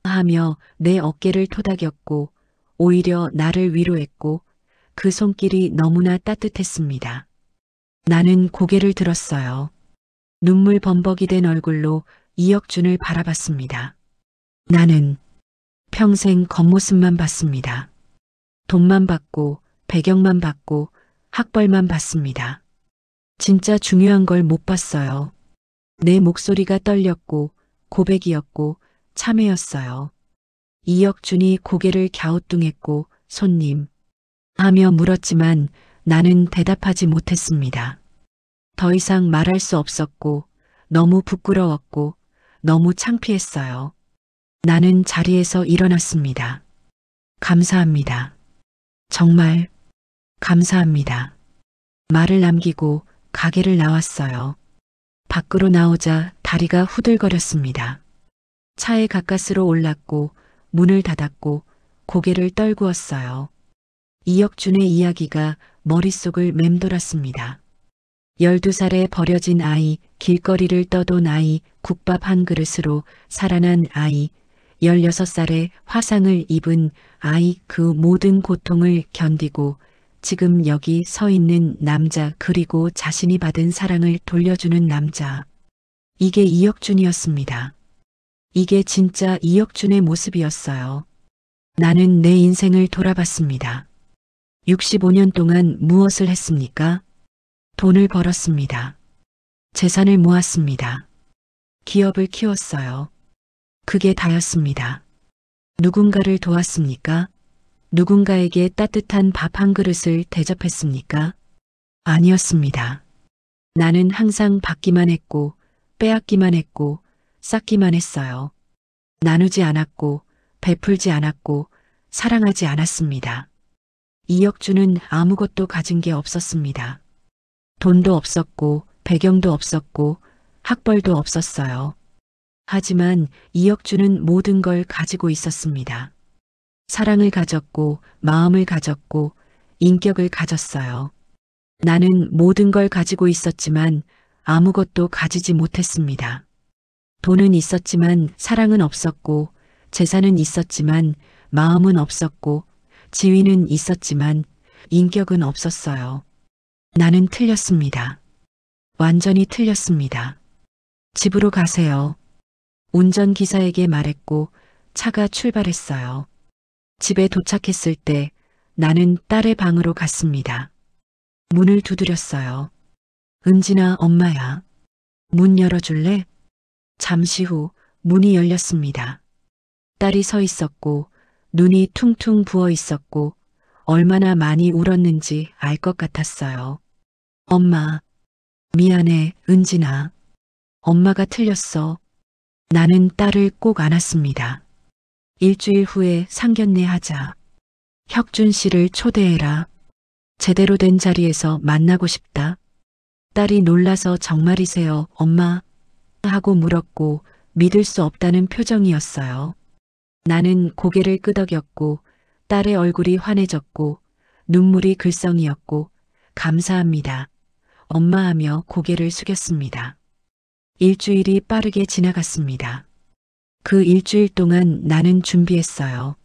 하며 내 어깨를 토닥였고 오히려 나를 위로했고 그 손길이 너무나 따뜻했습니다. 나는 고개를 들었어요. 눈물 범벅이 된 얼굴로 이혁준을 바라봤습니다. 나는 평생 겉모습만 봤습니다. 돈만 받고 배경만 받고 학벌만 받습니다. 진짜 중요한 걸 못 봤어요. 내 목소리가 떨렸고 고백이었고 참회였어요. 이혁준이 고개를 갸우뚱했고 손님 하며 물었지만 나는 대답하지 못했습니다. 더 이상 말할 수 없었고 너무 부끄러웠고 너무 창피했어요. 나는 자리에서 일어났습니다. 감사합니다. 정말 감사합니다. 말을 남기고 가게를 나왔어요. 밖으로 나오자 다리가 후들거렸습니다. 차에 가까스로 올랐고 문을 닫았고 고개를 떨구었어요. 이혁준의 이야기가 머릿속을 맴돌았습니다. 12살에 버려진 아이, 길거리를 떠돈 아이, 국밥 한 그릇으로 살아난 아이, 16살에 화상을 입은 아이, 그 모든 고통을 견디고 지금 여기 서 있는 남자, 그리고 자신이 받은 사랑을 돌려주는 남자. 이게 이혁준이었습니다. 이게 진짜 이혁준의 모습이었어요. 나는 내 인생을 돌아봤습니다. 65년 동안 무엇을 했습니까? 돈을 벌었습니다. 재산을 모았습니다. 기업을 키웠어요. 그게 다였습니다. 누군가를 도왔습니까? 누군가에게 따뜻한 밥 한 그릇을 대접했습니까? 아니었습니다. 나는 항상 받기만 했고, 빼앗기만 했고, 쌓기만 했어요. 나누지 않았고, 베풀지 않았고, 사랑하지 않았습니다. 이혁준은 아무것도 가진 게 없었습니다. 돈도 없었고, 배경도 없었고, 학벌도 없었어요. 하지만 이혁준은 모든 걸 가지고 있었습니다. 사랑을 가졌고, 마음을 가졌고, 인격을 가졌어요. 나는 모든 걸 가지고 있었지만 아무것도 가지지 못했습니다. 돈은 있었지만 사랑은 없었고, 재산은 있었지만 마음은 없었고, 지위는 있었지만 인격은 없었어요. 나는 틀렸습니다. 완전히 틀렸습니다. 집으로 가세요. 운전기사에게 말했고 차가 출발했어요. 집에 도착했을 때 나는 딸의 방으로 갔습니다. 문을 두드렸어요. 은진아, 엄마야. 문 열어줄래? 잠시 후 문이 열렸습니다. 딸이 서 있었고 눈이 퉁퉁 부어 있었고 얼마나 많이 울었는지 알 것 같았어요. 엄마, 미안해, 은진아. 엄마가 틀렸어. 나는 딸을 꼭 안았습니다. 일주일 후에 상견례 하자. 혁준 씨를 초대해라. 제대로 된 자리에서 만나고 싶다. 딸이 놀라서 정말이세요, 엄마? 하고 물었고 믿을 수 없다는 표정이었어요. 나는 고개를 끄덕였고 딸의 얼굴이 환해졌고 눈물이 글썽이었고 감사합니다. 엄마 하며 고개를 숙였습니다. 일주일이 빠르게 지나갔습니다. 그 일주일 동안 나는 준비했어요.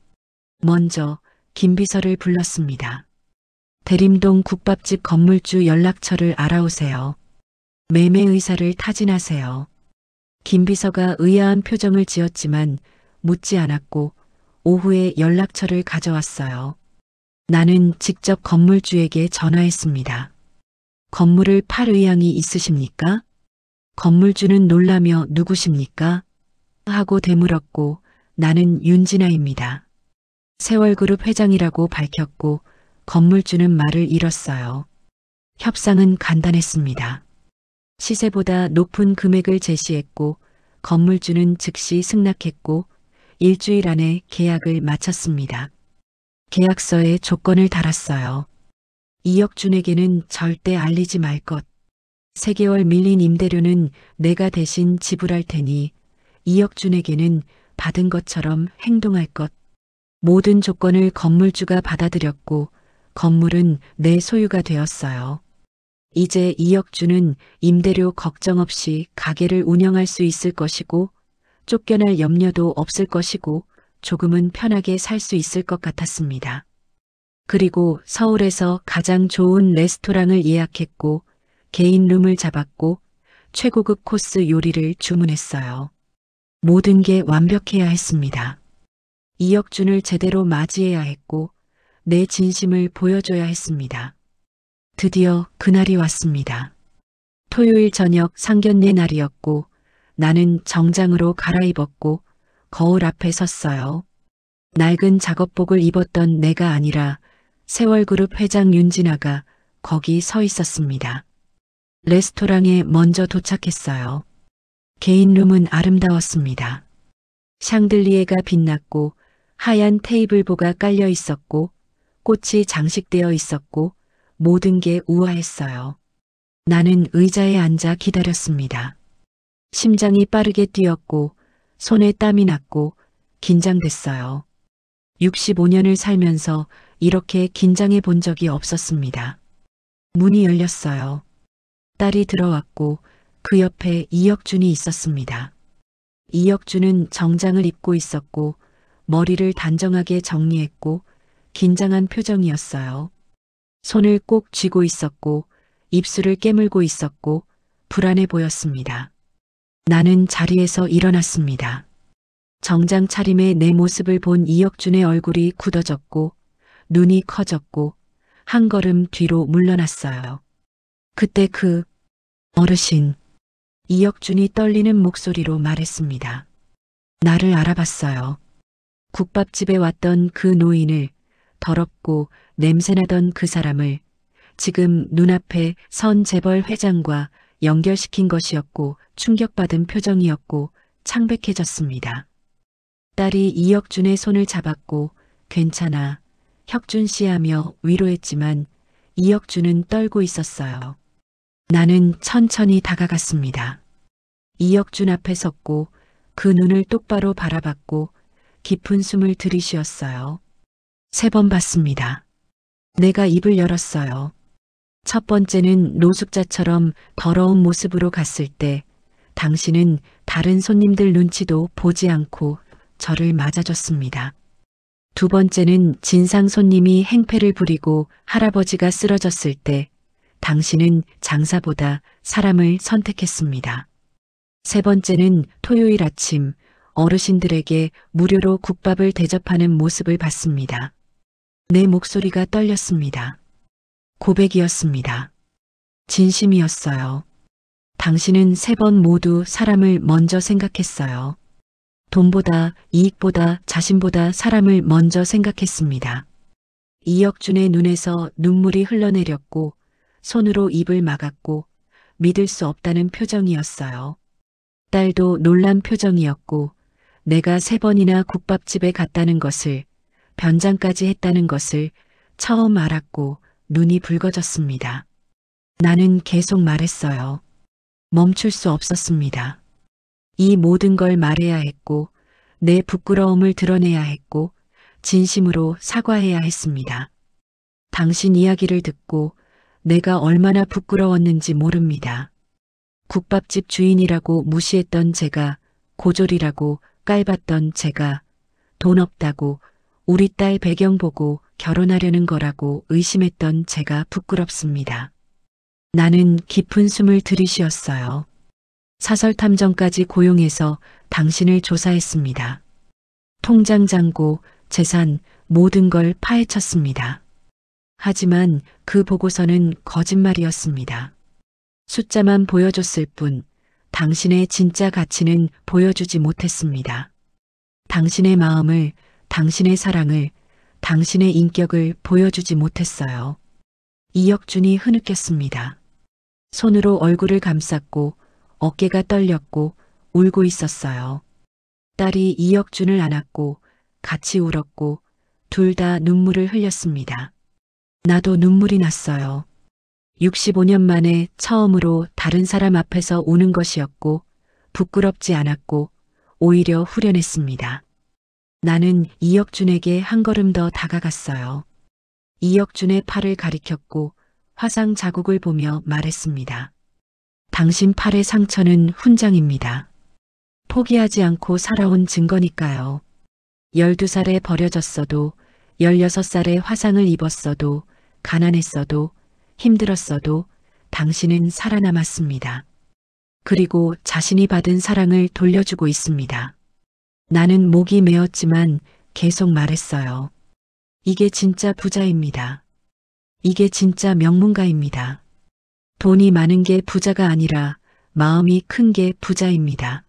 먼저 김비서를 불렀습니다. 대림동 국밥집 건물주 연락처를 알아오세요. 매매 의사를 타진하세요. 김비서가 의아한 표정을 지었지만 묻지 않았고 오후에 연락처를 가져왔어요. 나는 직접 건물주에게 전화했습니다. 건물을 팔 의향이 있으십니까? 건물주는 놀라며 누구십니까? 하고 되물었고 나는 윤진아입니다. 세월그룹 회장이라고 밝혔고 건물주는 말을 잃었어요. 협상은 간단했습니다. 시세보다 높은 금액을 제시했고 건물주는 즉시 승낙했고 일주일 안에 계약을 마쳤습니다. 계약서에 조건을 달았어요. 이혁준에게는 절대 알리지 말 것. 3개월 밀린 임대료는 내가 대신 지불할 테니 이혁준에게는 받은 것처럼 행동할 것. 모든 조건을 건물주가 받아들였고 건물은 내 소유가 되었어요. 이제 이혁준은 임대료 걱정 없이 가게를 운영할 수 있을 것이고 쫓겨날 염려도 없을 것이고 조금은 편하게 살 수 있을 것 같았습니다. 그리고 서울에서 가장 좋은 레스토랑을 예약했고 개인 룸을 잡았고 최고급 코스 요리를 주문했어요. 모든 게 완벽해야 했습니다. 이혁준을 제대로 맞이해야 했고 내 진심을 보여줘야 했습니다. 드디어 그날이 왔습니다. 토요일 저녁 상견례 날이었고 나는 정장으로 갈아입었고 거울 앞에 섰어요. 낡은 작업복을 입었던 내가 아니라 세월그룹 회장 윤진아가 거기 서 있었습니다. 레스토랑에 먼저 도착했어요. 개인 룸은 아름다웠습니다. 샹들리에가 빛났고 하얀 테이블보가 깔려 있었고 꽃이 장식되어 있었고 모든 게 우아했어요. 나는 의자에 앉아 기다렸습니다. 심장이 빠르게 뛰었고 손에 땀이 났고 긴장됐어요. 65년을 살면서 이렇게 긴장해 본 적이 없었습니다. 문이 열렸어요. 딸이 들어왔고 그 옆에 이혁준이 있었습니다. 이혁준은 정장을 입고 있었고 머리를 단정하게 정리했고 긴장한 표정이었어요. 손을 꼭 쥐고 있었고 입술을 깨물고 있었고 불안해 보였습니다. 나는 자리에서 일어났습니다. 정장 차림의 내 모습을 본 이혁준의 얼굴이 굳어졌고 눈이 커졌고 한 걸음 뒤로 물러났어요. 그때 그 어르신, 이혁준이 떨리는 목소리로 말했습니다. 나를 알아봤어요. 국밥집에 왔던 그 노인을, 더럽고 냄새나던 그 사람을 지금 눈앞에 선 재벌 회장과 연결시킨 것이었고 충격받은 표정이었고 창백해졌습니다. 딸이 이혁준의 손을 잡았고 괜찮아, 혁준 씨 하며 위로했지만 이혁준은 떨고 있었어요. 나는 천천히 다가갔습니다. 이혁준 앞에 섰고 그 눈을 똑바로 바라봤고 깊은 숨을 들이쉬었어요. 3번 봤습니다. 내가 입을 열었어요. 첫 번째는 노숙자처럼 더러운 모습으로 갔을 때 당신은 다른 손님들 눈치도 보지 않고 저를 맞아줬습니다. 두 번째는 진상 손님이 행패를 부리고 할아버지가 쓰러졌을 때 당신은 장사보다 사람을 선택했습니다. 세 번째는 토요일 아침 어르신들에게 무료로 국밥을 대접하는 모습을 봤습니다. 내 목소리가 떨렸습니다. 고백이었습니다. 진심이었어요. 당신은 3번 모두 사람을 먼저 생각했어요. 돈보다, 이익보다, 자신보다 사람을 먼저 생각했습니다. 이혁준의 눈에서 눈물이 흘러내렸고 손으로 입을 막았고 믿을 수 없다는 표정이었어요. 딸도 놀란 표정이었고 내가 3번이나 국밥집에 갔다는 것을, 변장까지 했다는 것을 처음 알았고 눈이 붉어졌습니다. 나는 계속 말했어요. 멈출 수 없었습니다. 이 모든 걸 말해야 했고 내 부끄러움을 드러내야 했고 진심으로 사과해야 했습니다. 당신 이야기를 듣고 내가 얼마나 부끄러웠는지 모릅니다. 국밥집 주인이라고 무시했던 제가, 고졸이라고 깔봤던 제가, 돈 없다고 우리 딸 배경 보고 결혼하려는 거라고 의심했던 제가 부끄럽습니다. 나는 깊은 숨을 들이쉬었어요. 사설탐정까지 고용해서 당신을 조사했습니다. 통장 잔고, 재산, 모든 걸 파헤쳤습니다. 하지만 그 보고서는 거짓말이었습니다. 숫자만 보여줬을 뿐 당신의 진짜 가치는 보여주지 못했습니다. 당신의 마음을, 당신의 사랑을, 당신의 인격을 보여주지 못했어요. 이혁준이 흐느꼈습니다. 손으로 얼굴을 감쌌고 어깨가 떨렸고 울고 있었어요. 딸이 이혁준을 안았고 같이 울었고 둘 다 눈물을 흘렸습니다. 나도 눈물이 났어요. 65년 만에 처음으로 다른 사람 앞에서 우는 것이었고 부끄럽지 않았고 오히려 후련했습니다. 나는 이혁준에게 한 걸음 더 다가갔어요. 이혁준의 팔을 가리켰고 화상 자국을 보며 말했습니다. 당신 팔의 상처는 훈장입니다. 포기하지 않고 살아온 증거니까요. 12살에 버려졌어도 16살에 화상을 입었어도 가난했어도 힘들었어도 당신은 살아남았습니다. 그리고 자신이 받은 사랑을 돌려주고 있습니다. 나는 목이 메었지만 계속 말했어요. 이게 진짜 부자입니다. 이게 진짜 명문가입니다. 돈이 많은 게 부자가 아니라 마음이 큰 게 부자입니다.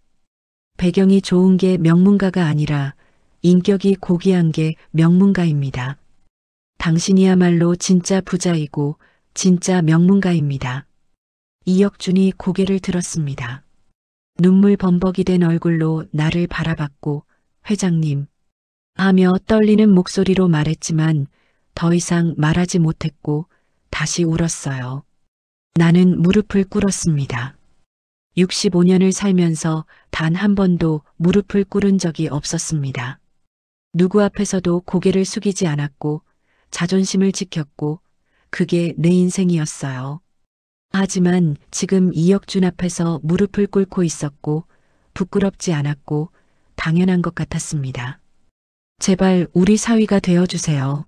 배경이 좋은 게 명문가가 아니라 인격이 고귀한 게 명문가입니다. 당신이야말로 진짜 부자이고 진짜 명문가입니다. 이혁준이 고개를 들었습니다. 눈물 범벅이 된 얼굴로 나를 바라봤고 회장님 하며 떨리는 목소리로 말했지만 더 이상 말하지 못했고 다시 울었어요. 나는 무릎을 꿇었습니다. 65년을 살면서 단 한 번도 무릎을 꿇은 적이 없었습니다. 누구 앞에서도 고개를 숙이지 않았고 자존심을 지켰고 그게 내 인생이었어요. 하지만 지금 이혁준 앞에서 무릎을 꿇고 있었고 부끄럽지 않았고 당연한 것 같았습니다. 제발 우리 사위가 되어주세요.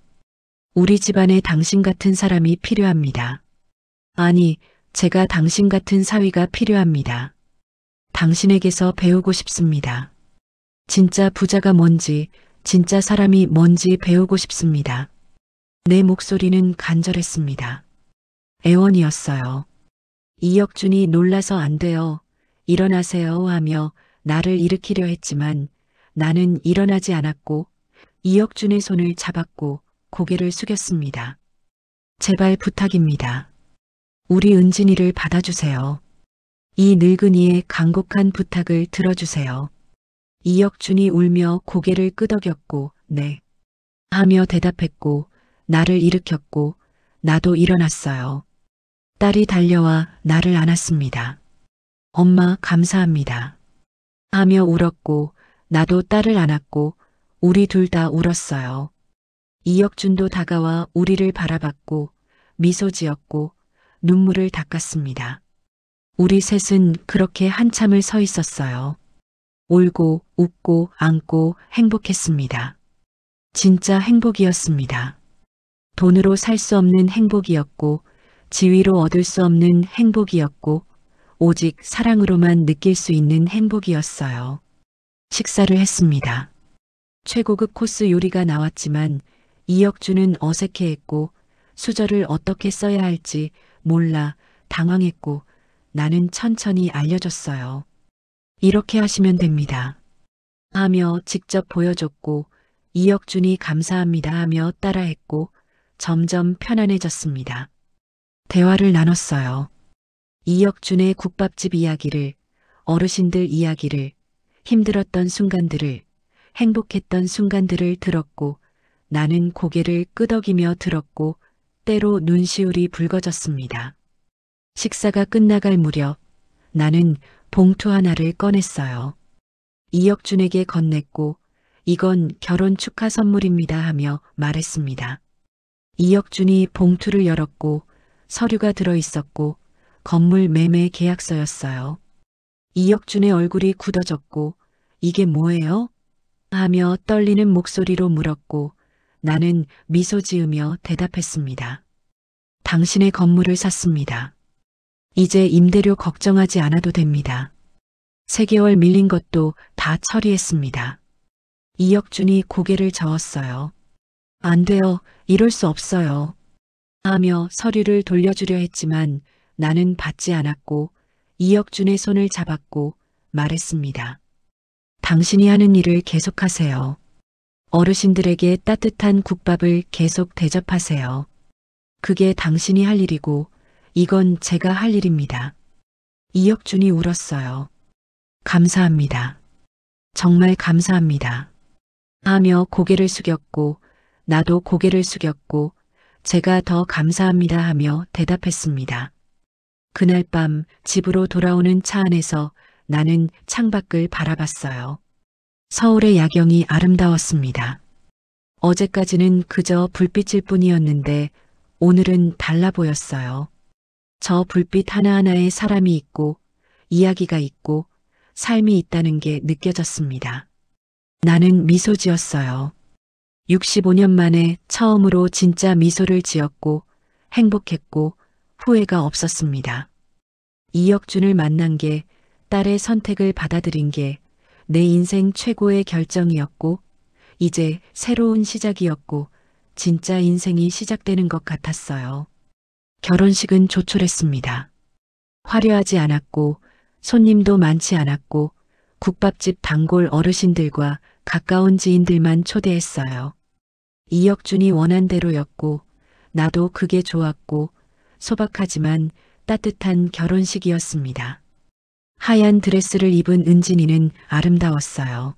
우리 집안에 당신 같은 사람이 필요합니다. 아니, 제가 당신 같은 사위가 필요합니다. 당신에게서 배우고 싶습니다. 진짜 부자가 뭔지, 진짜 사람이 뭔지 배우고 싶습니다. 내 목소리는 간절했습니다. 애원이었어요. 이혁준이 놀라서 안 돼요. 일어나세요 하며 나를 일으키려 했지만 나는 일어나지 않았고 이혁준의 손을 잡았고 고개를 숙였습니다. 제발 부탁입니다. 우리 은진이를 받아주세요. 이 늙은이의 간곡한 부탁을 들어주세요. 이혁준이 울며 고개를 끄덕였고 네 하며 대답했고 나를 일으켰고 나도 일어났어요. 딸이 달려와 나를 안았습니다. 엄마 감사합니다. 하며 울었고 나도 딸을 안았고 우리 둘 다 울었어요. 이혁준도 다가와 우리를 바라봤고 미소 지었고 눈물을 닦았습니다. 우리 셋은 그렇게 한참을 서 있었어요. 울고 웃고 안고 행복했습니다. 진짜 행복이었습니다. 돈으로 살 수 없는 행복이었고 지위로 얻을 수 없는 행복이었고 오직 사랑으로만 느낄 수 있는 행복이었어요. 식사를 했습니다. 최고급 코스 요리가 나왔지만 이혁준은 어색해했고 수저를 어떻게 써야 할지 몰라 당황했고 나는 천천히 알려줬어요. 이렇게 하시면 됩니다. 하며 직접 보여줬고 이혁준이 감사합니다 하며 따라했고 점점 편안해졌습니다. 대화를 나눴어요. 이혁준의 국밥집 이야기를, 어르신들 이야기를, 힘들었던 순간들을, 행복했던 순간들을 들었고 나는 고개를 끄덕이며 들었고 때로 눈시울이 붉어졌습니다. 식사가 끝나갈 무렵 나는 봉투 하나를 꺼냈어요. 이혁준에게 건넸고 이건 결혼 축하 선물입니다 하며 말했습니다. 이혁준이 봉투를 열었고 서류가 들어있었고 건물 매매 계약서였어요. 이혁준의 얼굴이 굳어졌고 이게 뭐예요? 하며 떨리는 목소리로 물었고 나는 미소 지으며 대답했습니다. 당신의 건물을 샀습니다. 이제 임대료 걱정하지 않아도 됩니다. 3개월 밀린 것도 다 처리했습니다. 이혁준이 고개를 저었어요. 안 돼요. 이럴 수 없어요. 하며 서류를 돌려주려 했지만 나는 받지 않았고 이혁준의 손을 잡았고 말했습니다. 당신이 하는 일을 계속하세요. 어르신들에게 따뜻한 국밥을 계속 대접하세요. 그게 당신이 할 일이고 이건 제가 할 일입니다. 이혁준이 울었어요. 감사합니다. 정말 감사합니다. 하며 고개를 숙였고 나도 고개를 숙였고 제가 더 감사합니다 하며 대답했습니다. 그날 밤 집으로 돌아오는 차 안에서 나는 창밖을 바라봤어요. 서울의 야경이 아름다웠습니다. 어제까지는 그저 불빛일 뿐이었는데 오늘은 달라 보였어요. 저 불빛 하나하나에 사람이 있고 이야기가 있고 삶이 있다는 게 느껴졌습니다. 나는 미소 지었어요. 65년 만에 처음으로 진짜 미소를 지었고 행복했고 후회가 없었습니다. 이혁준을 만난 게 딸의 선택을 받아들인 게 내 인생 최고의 결정이었고 이제 새로운 시작이었고 진짜 인생이 시작되는 것 같았어요. 결혼식은 조촐했습니다. 화려하지 않았고 손님도 많지 않았고 국밥집 단골 어르신들과 가까운 지인들만 초대했어요. 이혁준이 원한 대로였고 나도 그게 좋았고 소박하지만 따뜻한 결혼식이었습니다. 하얀 드레스를 입은 은진이는 아름다웠어요.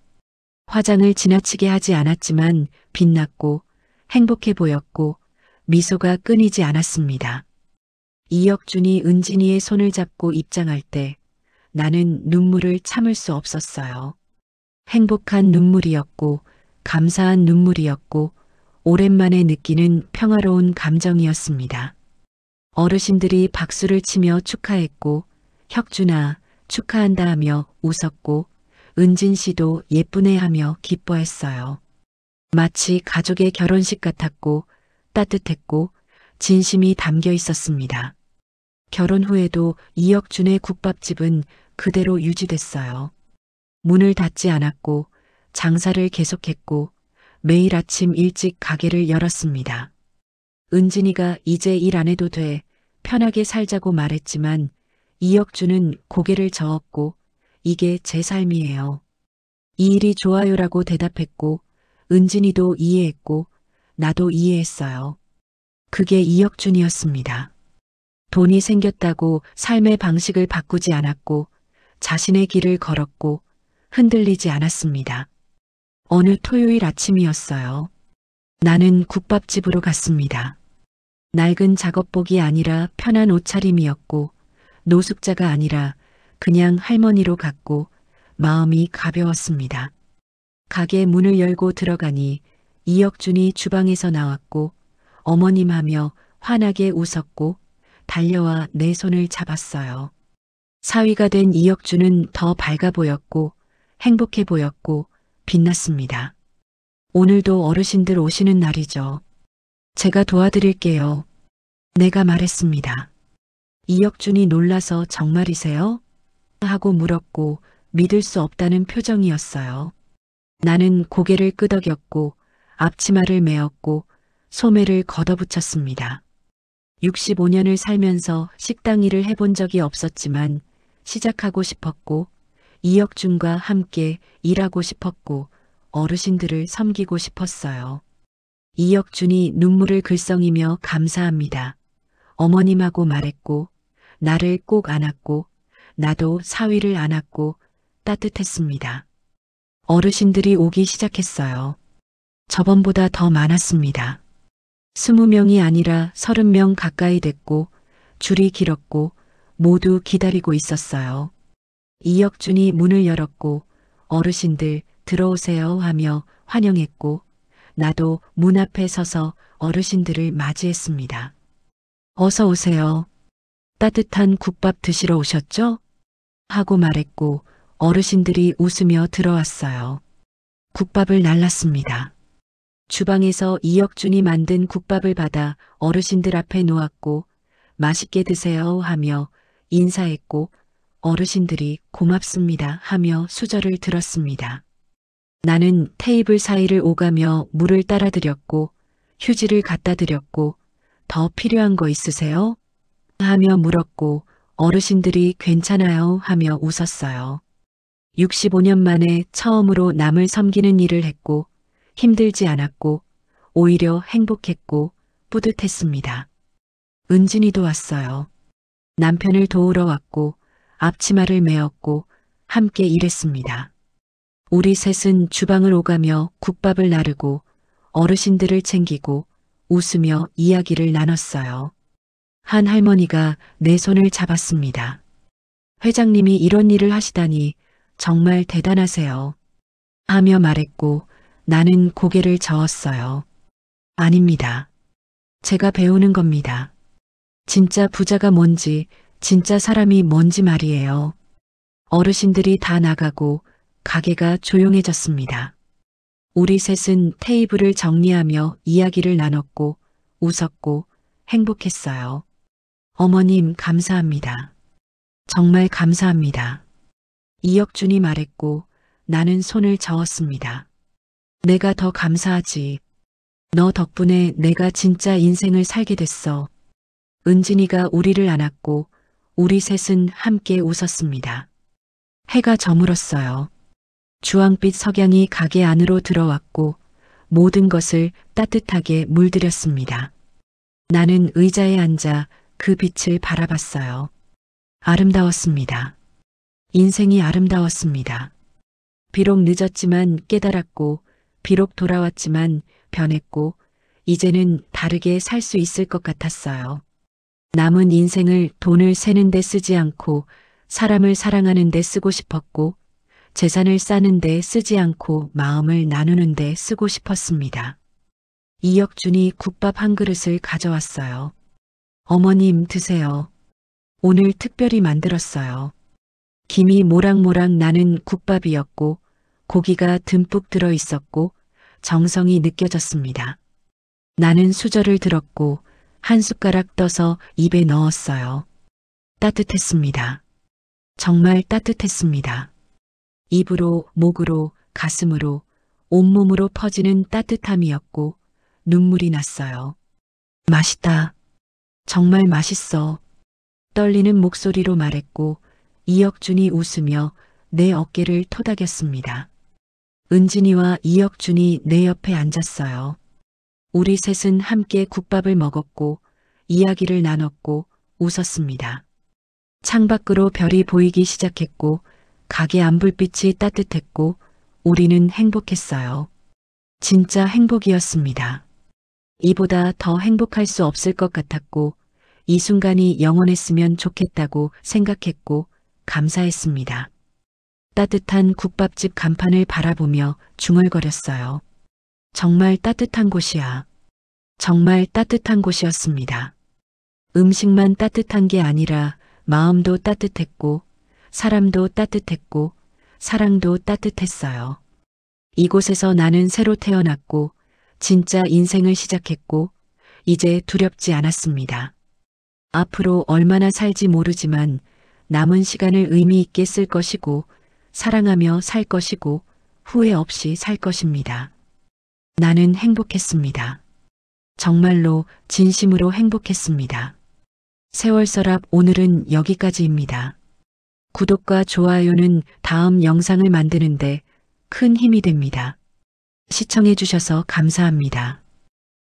화장을 지나치게 하지 않았지만 빛났고 행복해 보였고 미소가 끊이지 않았습니다. 이혁준이 은진이의 손을 잡고 입장할 때 나는 눈물을 참을 수 없었어요. 행복한 눈물이었고 감사한 눈물이었고 오랜만에 느끼는 평화로운 감정이었습니다. 어르신들이 박수를 치며 축하했고 혁준아 축하한다 하며 웃었고 은진 씨도 예쁘네 하며 기뻐했어요. 마치 가족의 결혼식 같았고 따뜻했고 진심이 담겨 있었습니다. 결혼 후에도 이혁준의 국밥집은 그대로 유지됐어요. 문을 닫지 않았고 장사를 계속했고 매일 아침 일찍 가게를 열었습니다. 은진이가 이제 일 안 해도 돼 편하게 살자고 말했지만 이혁준은 고개를 저었고 이게 제 삶이에요. 이 일이 좋아요라고 대답했고 은진이도 이해했고 나도 이해했어요. 그게 이혁준이었습니다. 돈이 생겼다고 삶의 방식을 바꾸지 않았고 자신의 길을 걸었고 흔들리지 않았습니다. 어느 토요일 아침이었어요. 나는 국밥집으로 갔습니다. 낡은 작업복이 아니라 편한 옷차림이었고 노숙자가 아니라 그냥 할머니로 갔고 마음이 가벼웠습니다. 가게 문을 열고 들어가니 이혁준이 주방에서 나왔고 어머님 하며 환하게 웃었고 달려와 내 손을 잡았어요. 사위가 된 이혁준은 더 밝아 보였고 행복해 보였고 빛났습니다. 오늘도 어르신들 오시는 날이죠. 제가 도와드릴게요. 내가 말했습니다. 이혁준이 놀라서 정말이세요? 하고 물었고 믿을 수 없다는 표정이었어요. 나는 고개를 끄덕였고 앞치마를 메었고 소매를 걷어붙였습니다. 65년을 살면서 식당 일을 해본 적이 없었지만 시작하고 싶었고 이혁준과 함께 일하고 싶었고 어르신들을 섬기고 싶었어요. 이혁준이 눈물을 글썽이며 감사합니다. 어머님하고 말했고 나를 꼭 안았고 나도 사위를 안았고 따뜻했습니다. 어르신들이 오기 시작했어요. 저번보다 더 많았습니다. 20명이 아니라 30명 가까이 됐고 줄이 길었고 모두 기다리고 있었어요. 이혁준이 문을 열었고 어르신들 들어오세요 하며 환영했고 나도 문 앞에 서서 어르신들을 맞이했습니다. 어서 오세요. 따뜻한 국밥 드시러 오셨죠? 하고 말했고 어르신들이 웃으며 들어왔어요. 국밥을 날랐습니다. 주방에서 이혁준이 만든 국밥을 받아 어르신들 앞에 놓았고 맛있게 드세요 하며 인사했고 어르신들이 고맙습니다 하며 수저를 들었습니다. 나는 테이블 사이를 오가며 물을 따라 드렸고 휴지를 갖다 드렸고 더 필요한 거 있으세요? 하며 물었고 어르신들이 괜찮아요 하며 웃었어요. 65년 만에 처음으로 남을 섬기는 일을 했고 힘들지 않았고 오히려 행복했고 뿌듯했습니다. 은진이도 왔어요. 남편을 도우러 왔고 앞치마를 메었고 함께 일했습니다. 우리 셋은 주방을 오가며 국밥을 나르고 어르신들을 챙기고 웃으며 이야기를 나눴어요. 한 할머니가 내 손을 잡았습니다. 회장님이 이런 일을 하시다니 정말 대단하세요. 하며 말했고 나는 고개를 저었어요. 아닙니다. 제가 배우는 겁니다. 진짜 부자가 뭔지, 진짜 사람이 뭔지 말이에요. 어르신들이 다 나가고 가게가 조용해졌습니다. 우리 셋은 테이블을 정리하며 이야기를 나눴고 웃었고 행복했어요. 어머님 감사합니다. 정말 감사합니다. 이혁준이 말했고 나는 손을 저었습니다. 내가 더 감사하지. 너 덕분에 내가 진짜 인생을 살게 됐어. 은진이가 우리를 안았고 우리 셋은 함께 웃었습니다. 해가 저물었어요. 주황빛 석양이 가게 안으로 들어왔고 모든 것을 따뜻하게 물들였습니다. 나는 의자에 앉아 그 빛을 바라봤어요. 아름다웠습니다. 인생이 아름다웠습니다. 비록 늦었지만 깨달았고 비록 돌아왔지만 변했고 이제는 다르게 살 수 있을 것 같았어요. 남은 인생을 돈을 세는 데 쓰지 않고 사람을 사랑하는 데 쓰고 싶었고 재산을 쌓는 데 쓰지 않고 마음을 나누는 데 쓰고 싶었습니다. 이혁준이 국밥 한 그릇을 가져왔어요. 어머님 드세요. 오늘 특별히 만들었어요. 김이 모락모락 나는 국밥이었고 고기가 듬뿍 들어 있었고 정성이 느껴졌습니다. 나는 수저를 들었고 한 숟가락 떠서 입에 넣었어요. 따뜻했습니다. 정말 따뜻했습니다. 입으로, 목으로, 가슴으로, 온몸으로 퍼지는 따뜻함이었고 눈물이 났어요. 맛있다. 정말 맛있어. 떨리는 목소리로 말했고 이혁준이 웃으며 내 어깨를 토닥였습니다. 은진이와 이혁준이 내 옆에 앉았어요. 우리 셋은 함께 국밥을 먹었고 이야기를 나눴고 웃었습니다. 창밖으로 별이 보이기 시작했고 가게 안불빛이 따뜻했고 우리는 행복했어요. 진짜 행복이었습니다. 이보다 더 행복할 수 없을 것 같았고 이 순간이 영원했으면 좋겠다고 생각했고 감사했습니다. 따뜻한 국밥집 간판을 바라보며 중얼거렸어요. 정말 따뜻한 곳이야. 정말 따뜻한 곳이었습니다. 음식만 따뜻한 게 아니라 마음도 따뜻했고 사람도 따뜻했고 사랑도 따뜻했어요. 이곳에서 나는 새로 태어났고 진짜 인생을 시작했고 이제 두렵지 않았습니다. 앞으로 얼마나 살지 모르지만 남은 시간을 의미 있게 쓸 것이고 사랑하며 살 것이고 후회 없이 살 것입니다. 나는 행복했습니다. 정말로 진심으로 행복했습니다. 세월서랍 오늘은 여기까지입니다. 구독과 좋아요는 다음 영상을 만드는데 큰 힘이 됩니다. 시청해 주셔서 감사합니다.